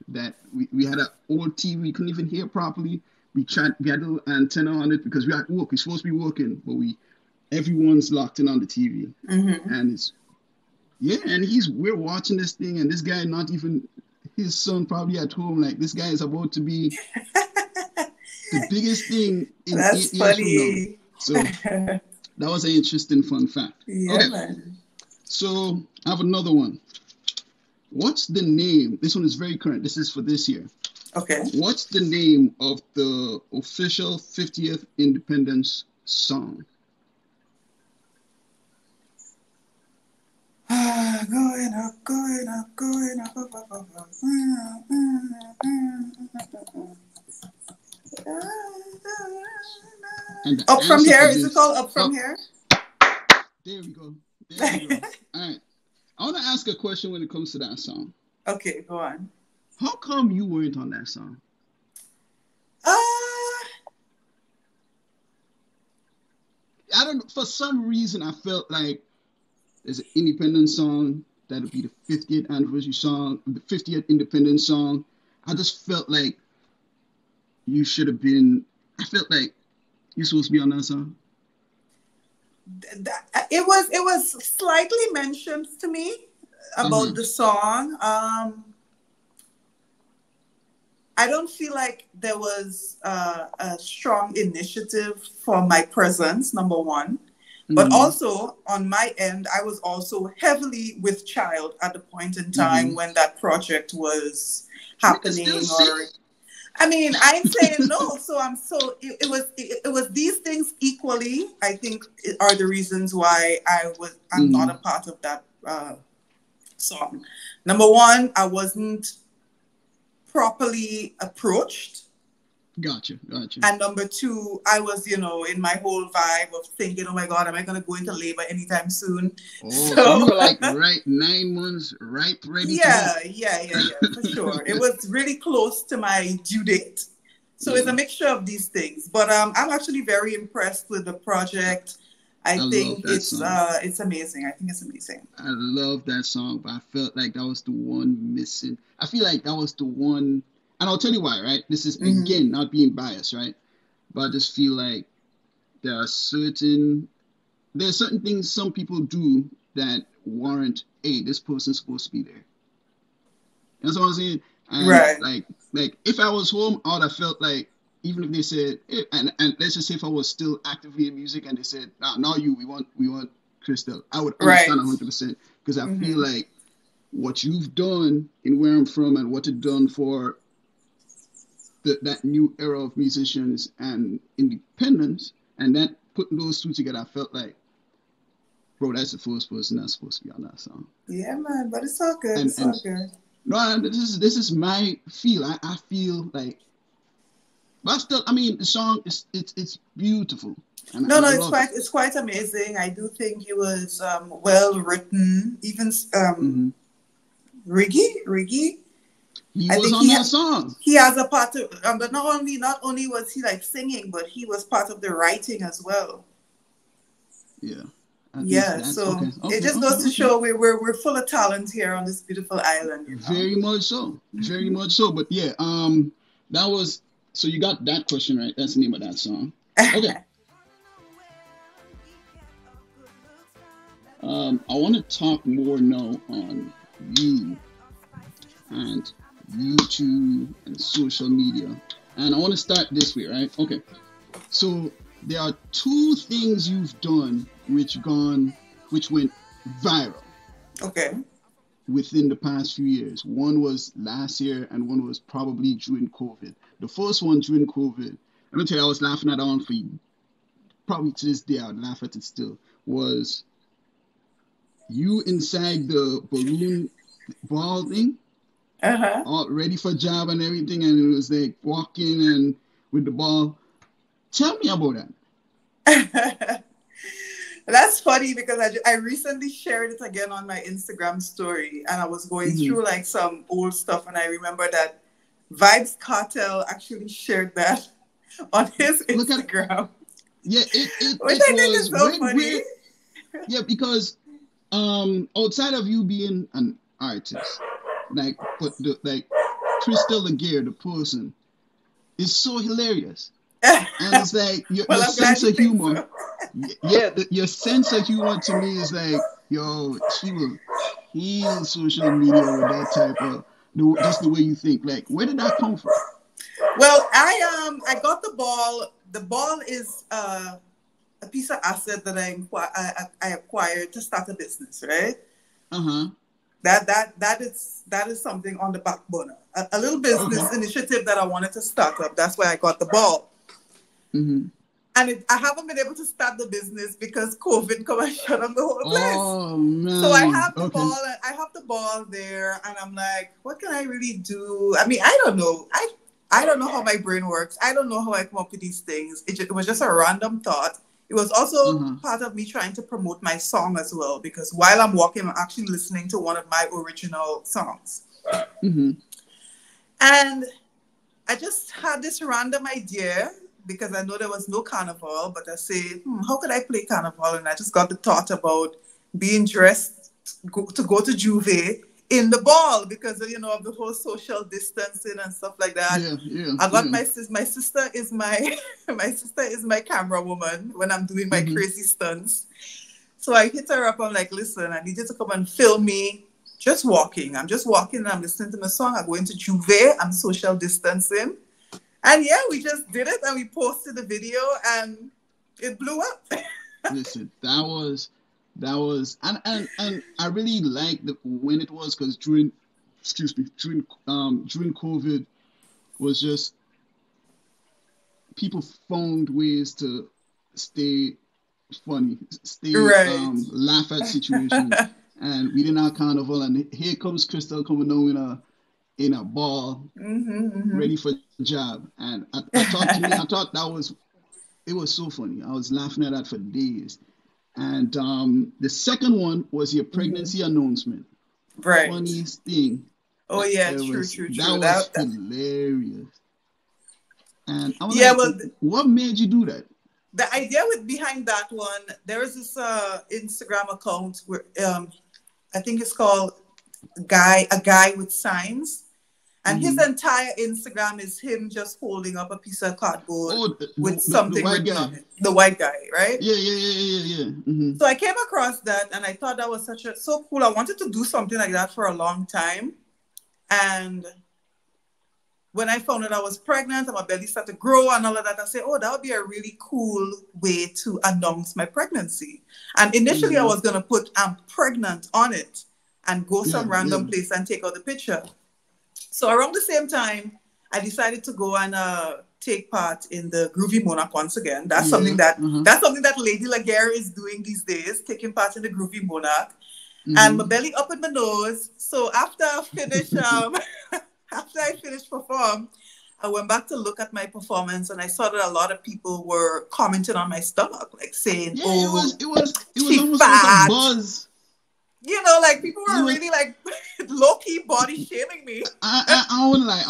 that we had an old TV, we couldn't even hear properly. We had a little antenna on it because we had work. We're supposed to be working, but everyone's locked in on the TV, and we're watching this thing, and this guy not even. His son probably at home, like this guy is about to be the biggest thing in That's 8 funny. years from now. So that was an interesting fun fact. Yeah, okay. Man. So I have another one. What's the name? This one is very current. This is for this year. Okay. What's the name of the official 50th Independence song? Going up, going up, going up, up from here? Is it called Up From Here? There we go. All right. I want to ask a question when it comes to that song. Okay, go on. How come you weren't on that song? I don't know. For some reason, I felt like there's an independence song that'll be the 50th anniversary song, the 50th independence song. I just felt like you should have been. I felt like you're supposed to be on that song. It was slightly mentioned to me about the song. I don't feel like there was a strong initiative for my presence, number one. But also, on my end, I was also heavily with child at the point in time when that project was happening. I'm saying no. It was these things equally, I think, are the reasons why I'm not a part of that song. Number one, I wasn't properly approached. Gotcha. And number two, I was, in my whole vibe of thinking, oh my God, am I going to go into labor anytime soon? Oh, so you were like 9 months, ready to go. Yeah, for sure. It was really close to my due date. So it's a mixture of these things. But I'm actually very impressed with the project. I think it's amazing. I think it's amazing. I love that song, but I felt like that was the one missing. I feel like that was the one. And I'll tell you why, right? This is, again, not being biased, right? But I just feel like there are certain things some people do that warrant, hey, this person's supposed to be there. That's what I'm saying. And right. Like if I was home, I would have felt like, even if they said, hey, and let's just say if I was still actively in music and they said, now we want Crystal, I would understand 100% because I feel like what you've done in where I'm from and what you've done for that new era of musicians and independence, and that putting those two together, I felt like, bro, that's the first person that's supposed to be on that song. Yeah, man, but it's all good. It's all good. No, this is my feel. I feel like, but still, I mean, the song it's beautiful. And no, it's quite amazing. I do think it was well written. Even Riggy. He was on that song. He has a part of, but not only was he like singing, but he was part of the writing as well. Yeah. So it just goes to show we're full of talent here on this beautiful island. You know? Very much so. Very much so. But yeah, that was, so you got that question right. That's the name of that song. Okay. I want to talk more now on you and YouTube and social media. And I want to start this way, right? Okay. So there are two things you've done which went viral. Okay. Within the past few years. One was last year and one was probably during COVID. The first one during COVID, let me tell you, I was laughing at that one for you. Probably to this day, I would laugh at it still. Was you inside the balloon ball thing, all ready for job and everything, and it was like walking and with the ball. Tell me about that. That's funny because I recently shared it again on my Instagram story, and I was going through like some old stuff, and I remember that Vibes Cartel actually shared that on his Instagram. Yeah, which I think is so funny. Yeah, because outside of you being an artist, like Crystal Laguerre, the person, is so hilarious. And it's like your sense of humor. So. Your sense of humor to me is like, yo, she will heal social media with that type of, just the way you think. Like, where did that come from? Well, I got the ball. The ball is a piece of asset that I acquired to start a business, right? That is something on the back burner. A little business initiative that I wanted to start up. That's why I got the ball. And I haven't been able to start the business because COVID come and shut down the whole place. Oh man! So I have the ball. I have the ball there, and I'm like, what can I really do? I mean, I don't know. I don't know how my brain works. I don't know how I come up with these things. It was just a random thought. It was also part of me trying to promote my song as well, because while I'm walking, I'm actually listening to one of my original songs. And I just had this random idea, because I know there was no carnival, but I say, how could I play carnival? And I just got the thought about being dressed to go to Juve in the ball, because of the whole social distancing and stuff like that. I got my sister is my camera woman when I'm doing my crazy stunts. So I hit her up. I'm like, listen, I need you to come and film me just walking. I'm just walking and I'm listening to my song. I'm going to Juve. I'm social distancing. And yeah, we just did it and we posted the video and it blew up. Listen, that was, and I really liked when it was, because during COVID was just, people found ways to stay funny, laugh at situations. And we didn't have carnival, and here comes Crystal coming down in a ball, ready for the job. And I thought it was so funny. I was laughing at that for days. And the second one was your pregnancy announcement. Right. Funniest thing. Oh yeah, true. That was hilarious. And I was what made you do that? The idea behind that one, there is this Instagram account where I think it's called a guy with signs. And his entire Instagram is him just holding up a piece of cardboard with something written on it. The white guy, right? Yeah. So I came across that and I thought that was so cool. I wanted to do something like that for a long time. And when I found out I was pregnant and my belly started to grow and all of that, I said, that would be a really cool way to announce my pregnancy. And initially I was going to put "I'm pregnant" on it. and go some random place and take out the picture. So around the same time, I decided to go and take part in the Groovy Monarch once again. That's something that Lady Laguerre is doing these days, taking part in the Groovy Monarch. And my belly up in my nose. So after I finished perform, I went back to look at my performance, and I saw that a lot of people were commenting on my stomach, like saying, "Oh, it was she almost fat." like a buzz. You know, like people were really like low-key body shaming me. I wouldn't lie.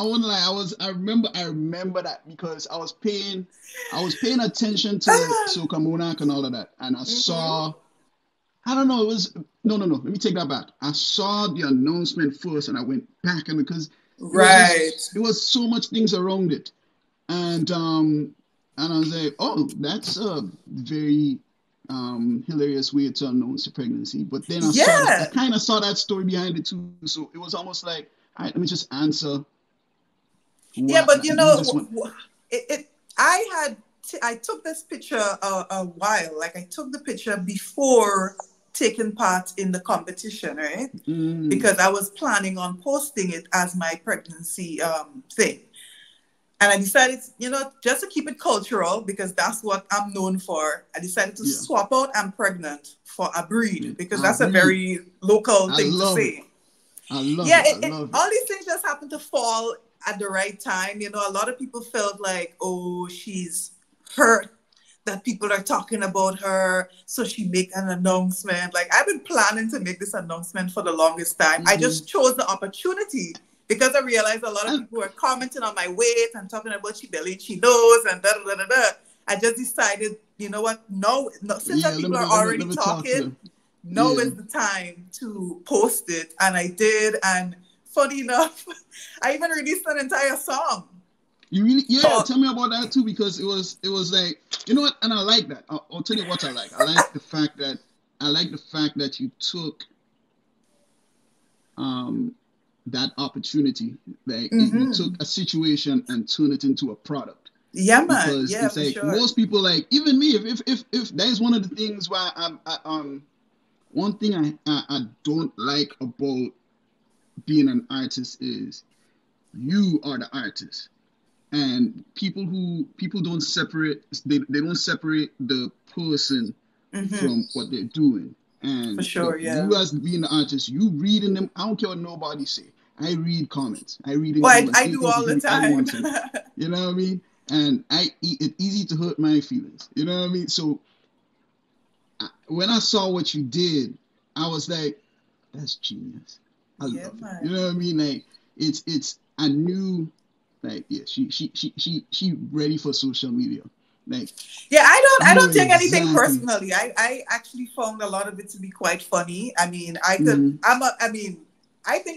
I remember that because I was paying attention to Soca Monarch and all of that, and I saw. I don't know. It was no. Let me take that back. I saw the announcement first, and I went back, and because it was so much things around it, and I was like, oh, that's a very hilarious way to announce the pregnancy. But then I kind of saw that story behind it too. So it was almost like, all right, let me just answer. But you know, I took this picture a while. Like I took the picture before taking part in the competition, right? Because I was planning on posting it as my pregnancy thing. And I decided, you know, just to keep it cultural, because that's what I'm known for, I decided to swap out "I'm pregnant" for "a breed," because that's a very local thing to say. I love it. All these things just happen to fall at the right time. You know, a lot of people felt like, oh, she's hurt that people are talking about her, so she make an announcement. Like, I've been planning to make this announcement for the longest time. I just chose the opportunity because I realized a lot of people were commenting on my weight and talking about she belly, she knows, and da da da da da. I just decided, you know what? No, since people are already talking, now is the time to post it, and I did. And funny enough, I even released an entire song. You really, tell me about that too, because it was like, you know what, and I like that. I'll tell you what I like. I like the fact that you took that opportunity, like you took a situation and turned it into a product. Yeah, man. Because it's like most people, like even me, if that is one of the things why one thing I don't like about being an artist is you are the artist. And people don't separate, they don't separate the person from what they're doing. And for sure, you as being the artist, you reading them. I don't care what nobody say. I read comments. I read. I do all the time. You know what I mean? And it's easy to hurt my feelings. You know what I mean? So when I saw what you did, I was like, that's genius. I love it. You know what I mean? Like it's I knew. Like, yeah, she ready for social media. Like, yeah, I don't take anything personally. I actually found a lot of it to be quite funny. I mean, I think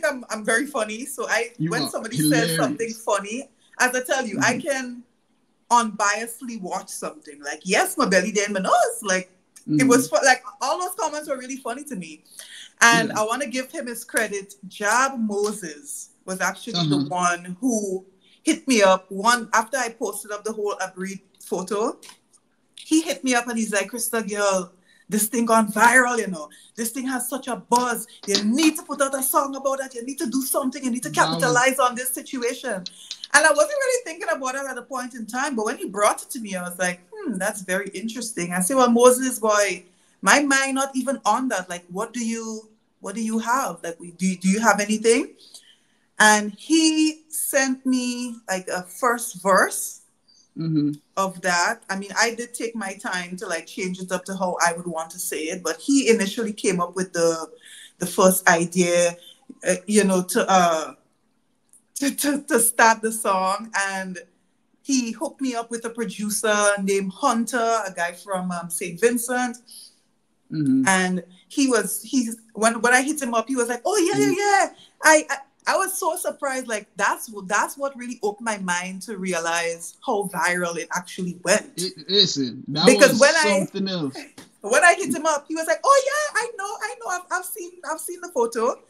I'm very funny. So when somebody says something funny, as I tell you, I can unbiasedly watch something. Like, yes, my belly did, my nose. Like, it was like all those comments were really funny to me. And I want to give him his credit. Jab Moses was actually the one who hit me up after I posted up the whole Abreed photo. He hit me up and he's like, Krista girl, this thing gone viral, you know. This thing has such a buzz. You need to put out a song about that. You need to do something. You need to capitalize on this situation. And I wasn't really thinking about it at a point in time, but when he brought it to me, I was like, that's very interesting. I said, well, Moses, boy, my mind not even on that. Like, what do you have? Like, do you have anything? And he sent me like a first verse of that. I mean, I did take my time to like change it up to how I would want to say it, but he initially came up with the first idea, you know, to start the song. And he hooked me up with a producer named Hunter, a guy from St. Vincent. And when I hit him up, he was like, oh yeah. I was so surprised. Like that's what really opened my mind to realize how viral it actually went. Listen, that was something else. When I hit him up, he was like, "Oh yeah, I know. I've seen the photo."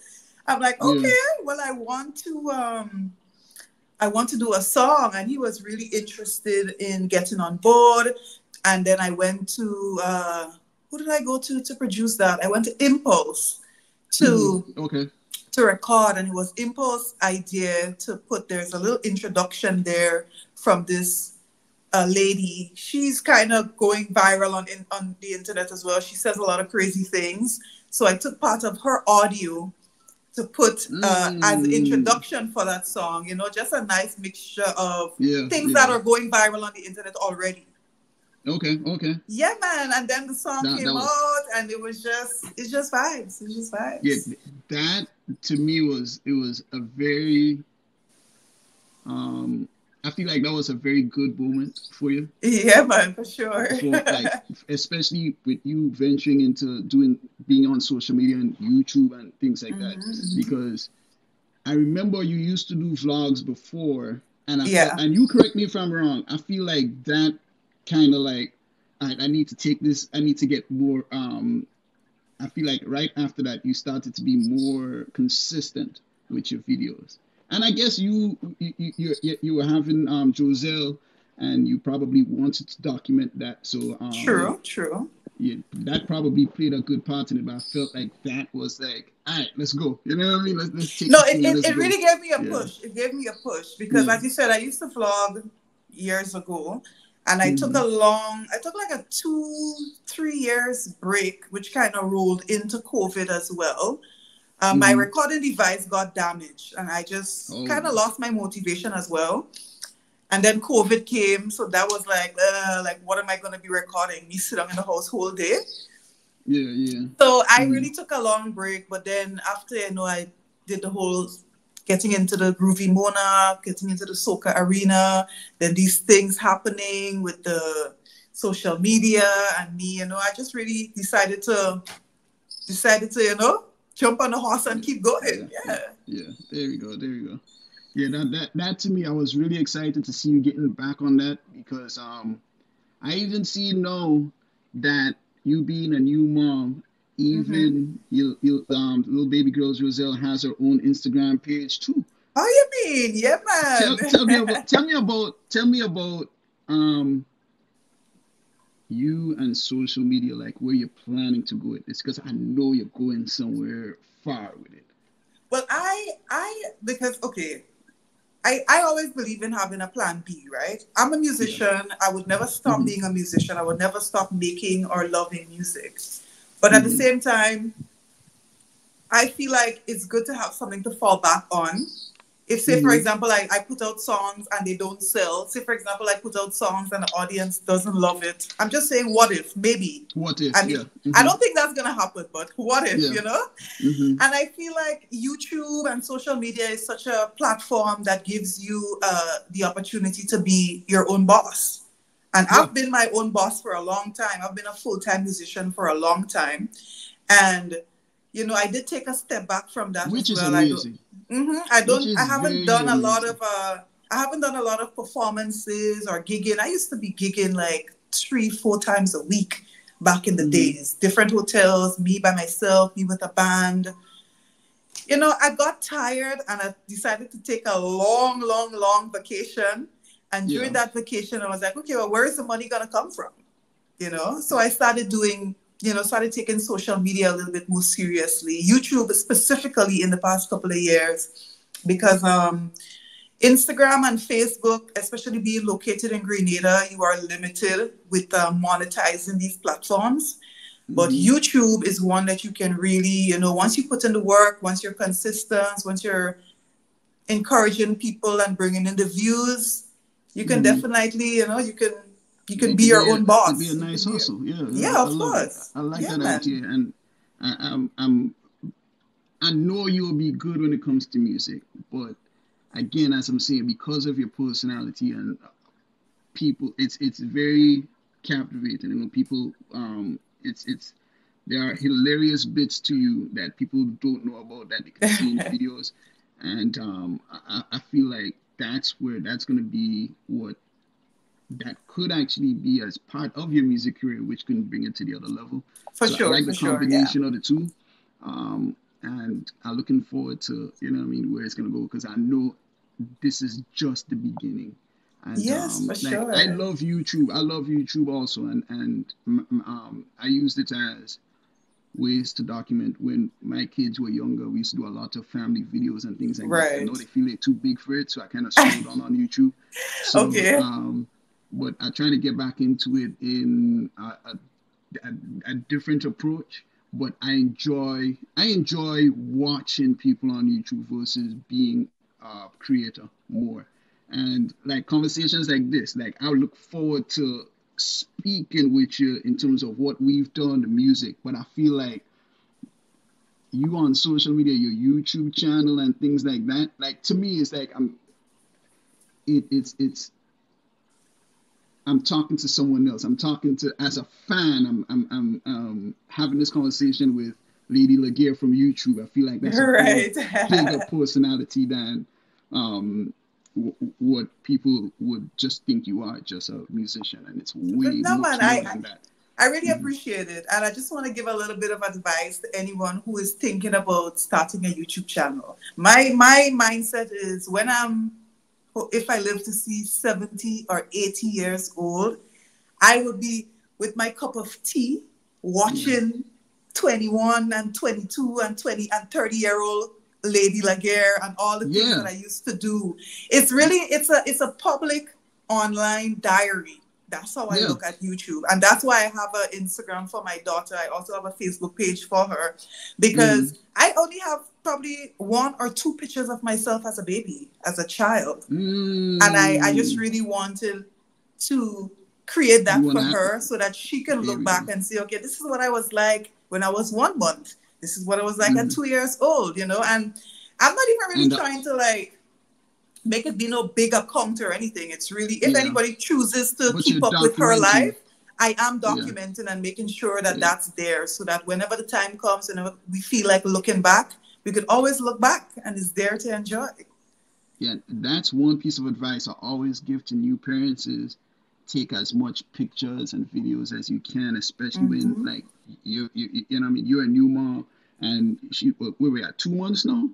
I'm like, "Okay, well, I want to do a song," and he was really interested in getting on board. And then I went to who did I go to produce that? I went to Impulse to Okay. to record, and it was Impulse idea to put. There's a little introduction there from this lady. She's kind of going viral on the internet as well. She says a lot of crazy things. So I took part of her audio to put as the introduction for that song. Just a nice mixture of things that are going viral on the internet already. Okay. Yeah, man. And then the song came out, and it's just vibes. It's just vibes. Yeah, that to me was a very I feel like that was a very good moment for you. Yeah, man, for sure. Especially with you venturing into being on social media and YouTube and things like that. Because I remember you used to do vlogs before, and and you correct me if I'm wrong. I feel like that kind of like I need to take this. I need to get more. I feel like right after that you started to be more consistent with your videos. And I guess you were having Joselle, and you probably wanted to document that. So true. Yeah, that probably played a good part in it. But I felt like that was like, all right, let's go. You know what I mean? Let's take. No, it really gave me a push. It gave me a push because, as you said, I used to vlog years ago, and I took like a 2-3 years break, which kind of rolled into COVID as well. My recording device got damaged, and I just kind of lost my motivation as well. And then COVID came, so that was like, what am I going to be recording? Me sit down in the house whole day. Yeah. So I really took a long break, but then after, I did the whole getting into the Groovy Monarch, getting into the soca arena, then these things happening with the social media and me, I just really decided to, jump on the horse and keep going. Yeah. There we go. Yeah, that to me, I was really excited to see you getting back on that because I even know that you being a new mom, even your little baby girl Roselle has her own Instagram page too. Oh, you mean? Yeah, man. Tell me about you and social media, like where you're planning to go with this, because I know you're going somewhere far with it. Well, I always believe in having a plan B, right? I'm a musician. Yeah. I would never stop being a musician. I would never stop making or loving music. But at the same time, I feel like it's good to have something to fall back on. If, say, for example, I put out songs and they don't sell. Say, for example, I put out songs and the audience doesn't love it. I'm just saying, what if? Maybe. What if, I mean, I don't think that's going to happen, but what if, And I feel like YouTube and social media is such a platform that gives you the opportunity to be your own boss. And I've been my own boss for a long time. I've been a full-time musician for a long time. And, I did take a step back from that. Which is amazing. I haven't done a lot of performances or gigging. I used to be gigging like 3-4 times a week back in the days. Different hotels, me by myself, me with a band. I got tired and I decided to take a long vacation. And during that vacation, I was like, okay, well, where is the money gonna come from? So I started started taking social media a little bit more seriously. YouTube specifically in the past couple of years, because Instagram and Facebook, especially being located in Grenada, you are limited with monetizing these platforms. But YouTube is one that you can really, once you put in the work, once you're consistent, once you're encouraging people and bringing in the views, you can definitely, you can be your own boss. It'd be a nice hustle. Yeah, of course. I like that idea, and I know you'll be good when it comes to music, but again, as I'm saying, because of your personality and people, it's very captivating. People, there are hilarious bits to you that people don't know about that they can see in the videos, and I feel like that's going to be what. That could actually be as part of your music career, which can bring it to the other level. For sure. I like the combination of the two. And I'm looking forward to, where it's going to go, because I know this is just the beginning. And, yes, for sure. I love YouTube. I love YouTube also. And I used it as ways to document. When my kids were younger, we used to do a lot of family videos and things like that. I know they feel they're too big for it, so I kind of slowed down on YouTube. So, but I try to get back into it in a different approach. But I enjoy watching people on YouTube versus being a creator more. And like conversations like this, like I look forward to speaking with you in terms of what we've done, the music. But I feel like you on social media, your YouTube channel and things like that, like to me, it's like I'm talking to someone else. I'm talking to, as a fan, I'm having this conversation with Lady Laguerre from YouTube. I feel like that's a bigger personality than what people would just think you are, just a musician, and it's way more than that. I really appreciate it, and I just want to give a little bit of advice to anyone who is thinking about starting a YouTube channel. My mindset is if I live to see 70 or 80 years old, I would be with my cup of tea watching 21 and 22 and 20 and 30-year-old Lady Laguerre and all the things that I used to do. It's really, it's a public online diary. That's how I look at YouTube. And that's why I have an Instagram for my daughter. I also have a Facebook page for her, because I only have probably 1 or 2 pictures of myself as a baby, as a child. And I just really wanted to create that for her so that she can look back and say, okay, this is what I was like when I was 1 month. This is what I was like at 2 years old, you know? And I'm not even really trying to like make it be no big account or anything. It's really, if anybody chooses to keep up with her life, I am documenting and making sure that that's there, so that whenever the time comes and we feel like looking back, we could always look back and it's there to enjoy. Yeah, that's one piece of advice I always give to new parents is take as much pictures and videos as you can, especially when like you know what I mean, you're a new mom and where we at 2 months now?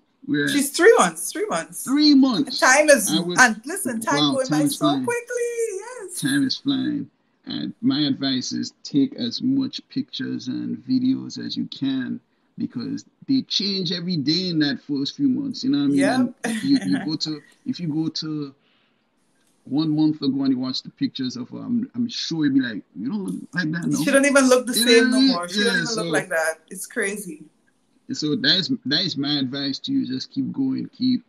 She's 3 months. 3 months. 3 months. Time is, and listen, time going by so quickly. Yes. Time is flying. And my advice is take as much pictures and videos as you can, because they change every day in that first few months. You know what I mean? Yeah. If you go to 1 month ago and you watch the pictures of her, I'm sure you'll be like, you don't look like that no more. She don't even look the same no more. She don't even look like that. It's crazy. So that is my advice to you. Just keep going, keep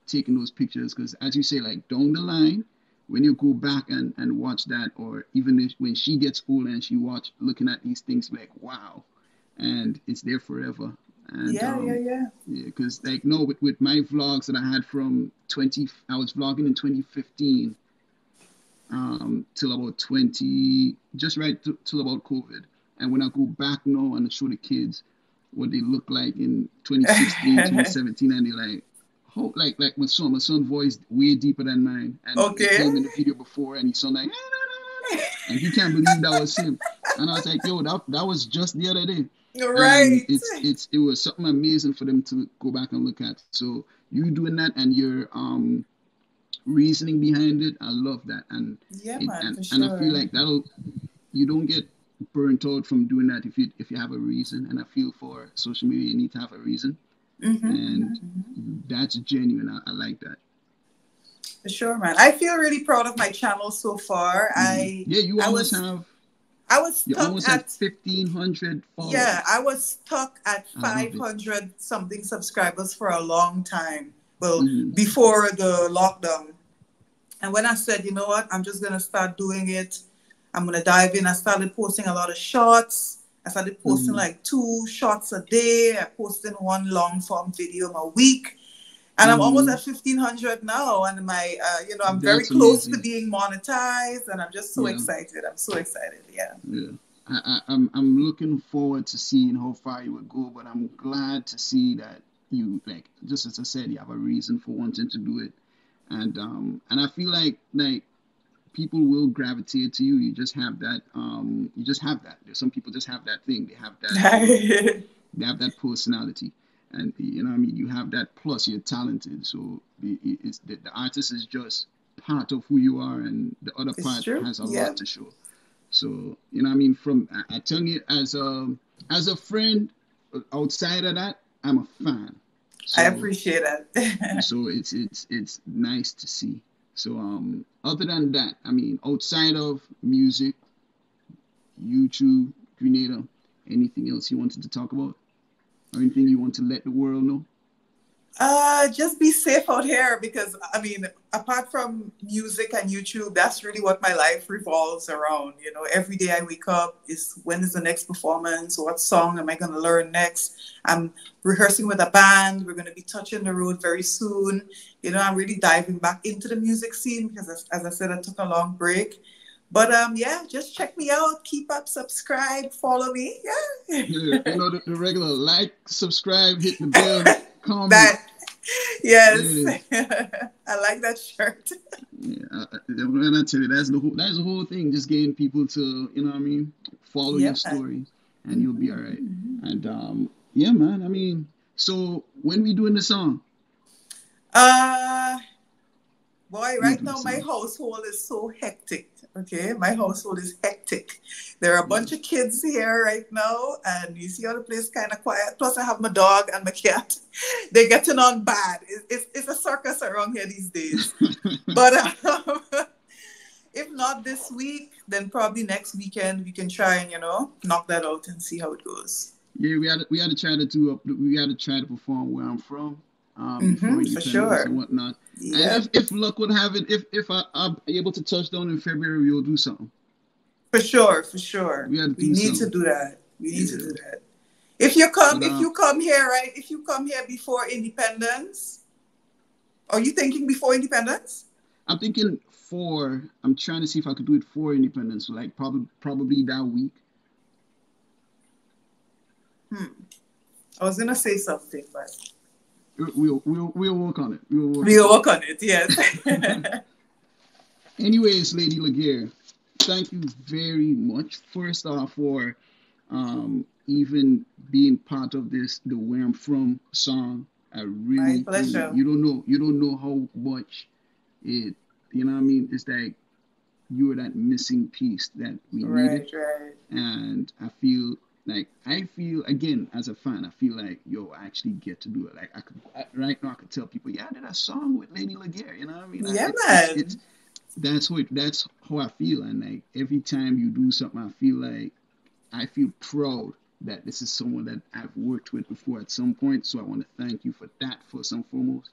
taking those pictures, because as you say, like down the line, when you go back and watch that, or even when she gets older and she looking at these things, like wow, and it's there forever. And yeah. Because like with my vlogs that I had from I was vlogging in 2015 till about till about COVID, and when I go back now and show the kids what they look like in 2016, 2017, and they're like, oh, like my son voice way deeper than mine, and he came in the video before, and he sounded like, and he can't believe that was him, and I was like, yo, that was just the other day, right? And it was something amazing for them to go back and look at. So you doing that and your reasoning behind it, I love that, and and I feel like you don't get burnt out from doing that if you have a reason, and I feel for social media you need to have a reason, and that's genuine. I like that. For sure, man. I feel really proud of my channel so far. I was stuck at 1,500 followers. Yeah, I was stuck at 500 something subscribers for a long time. Well, before the lockdown. And when I said, you know what, I'm just gonna start doing it, I'm going to dive in. I started posting a lot of shorts. I started posting like 2 shorts a day. I posted 1 long form video a week. And I'm almost at 1,500 now. And my, I'm very close to being monetized. And I'm just so excited. I'm so excited. Yeah. I'm looking forward to seeing how far you would go. But I'm glad to see that you, like, just as I said, you have a reason for wanting to do it. And I feel like people will gravitate to you. You just have that. There's some people just have that thing. They have that. They have that personality, and you know what I mean. You have that. Plus, you're talented. So the artist is just part of who you are, and the other part has a lot to show. So, you know what I mean? I tell you, as a friend, outside of that, I'm a fan. So, I appreciate that. so it's nice to see. So, other than that, I mean, outside of music, YouTube, Grenada, anything else you wanted to talk about? Or anything you want to let the world know? Just be safe out here, because I mean, apart from music and YouTube, that's really what my life revolves around. You know, every day I wake up is, when is the next performance? What song am I going to learn next? I'm rehearsing with a band. We're going to be touching the road very soon. You know, I'm really diving back into the music scene because, as I said, I took a long break. But yeah, just check me out. Keep up, subscribe, follow me. Yeah. Yeah, you know, the regular like, subscribe, hit the bell, comment. That, yes. Yeah. I like that shirt. Yeah, when I tell you, that's the whole thing. Just getting people to, you know what I mean, follow your story, and you'll be all right. And yeah, man. I mean, so when we doing the song? Boy, right now my household is so hectic. Okay, my household is hectic. There are a bunch of kids here right now, and you see how the place kind of quiet. Plus, I have my dog and my cat. They're getting on bad. It's a circus around here these days. But if not this week, then probably next weekend we can try and, you know, knock that out and see how it goes. Yeah, we had to try to perform where I'm from. For sure. And whatnot. Yep. And if luck would have it, if I'm able to touch down in February, we'll do something. For sure. We need to do that. We need to do that. If you come here, right? If you come here before Independence, are you thinking before Independence? I'm thinking I'm trying to see if I could do it for Independence, like probably that week. I was gonna say something, but we'll work on it. We'll work on it. Yes. Anyways, Lady Laguerre, thank you very much. First off, for even being part of the Where I'm From song. I really, my pleasure. You don't know how much it. You know what I mean? It's like you were that missing piece that we needed. Right. And I feel again, as a fan, I feel like, I actually get to do it. Like right now I could tell people, yeah, I did a song with Lady Laguerre. You know what I mean? Yeah, man. That's how I feel. And like every time you do something, I feel proud that this is someone that I've worked with before at some point. So I want to thank you for that first and foremost.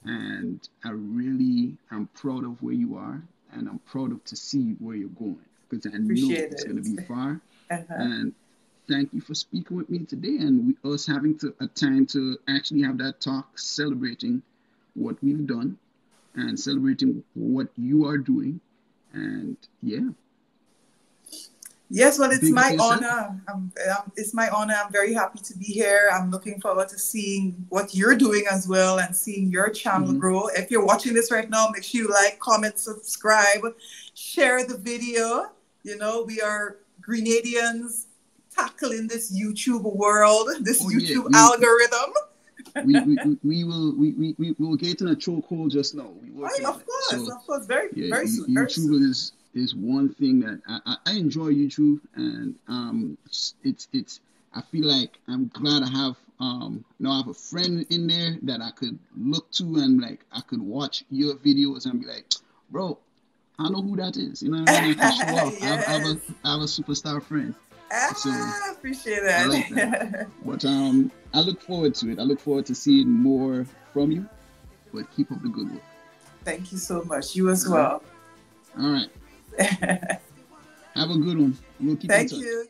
And I'm proud of where you are, and I'm proud to see where you're going, because I know it's going to be far. And thank you for speaking with me today, and us having a time to actually have that talk, celebrating what we've done and celebrating what you are doing. And yeah. Yes, well, it's my honor. It's my honor. I'm very happy to be here. I'm looking forward to seeing what you're doing as well, and seeing your channel grow. If you're watching this right now, make sure you like, comment, subscribe, share the video. You know, we are Grenadians tackling this YouTube world, this YouTube algorithm. we will get in a chokehold just now. Of course, very soon. YouTube is one thing that I enjoy YouTube, and it's I feel like I'm glad I have I have a friend in there that I could look to, and like I could watch your videos and be like, bro, I know who that is. You know what I mean? I can show off. Yes. I have a superstar friend. So I appreciate that. I like that. But I look forward to it. I look forward to seeing more from you. But keep up the good work. Thank you so much. You as well. All right. Have a good one. We'll keep in touch. Thank you.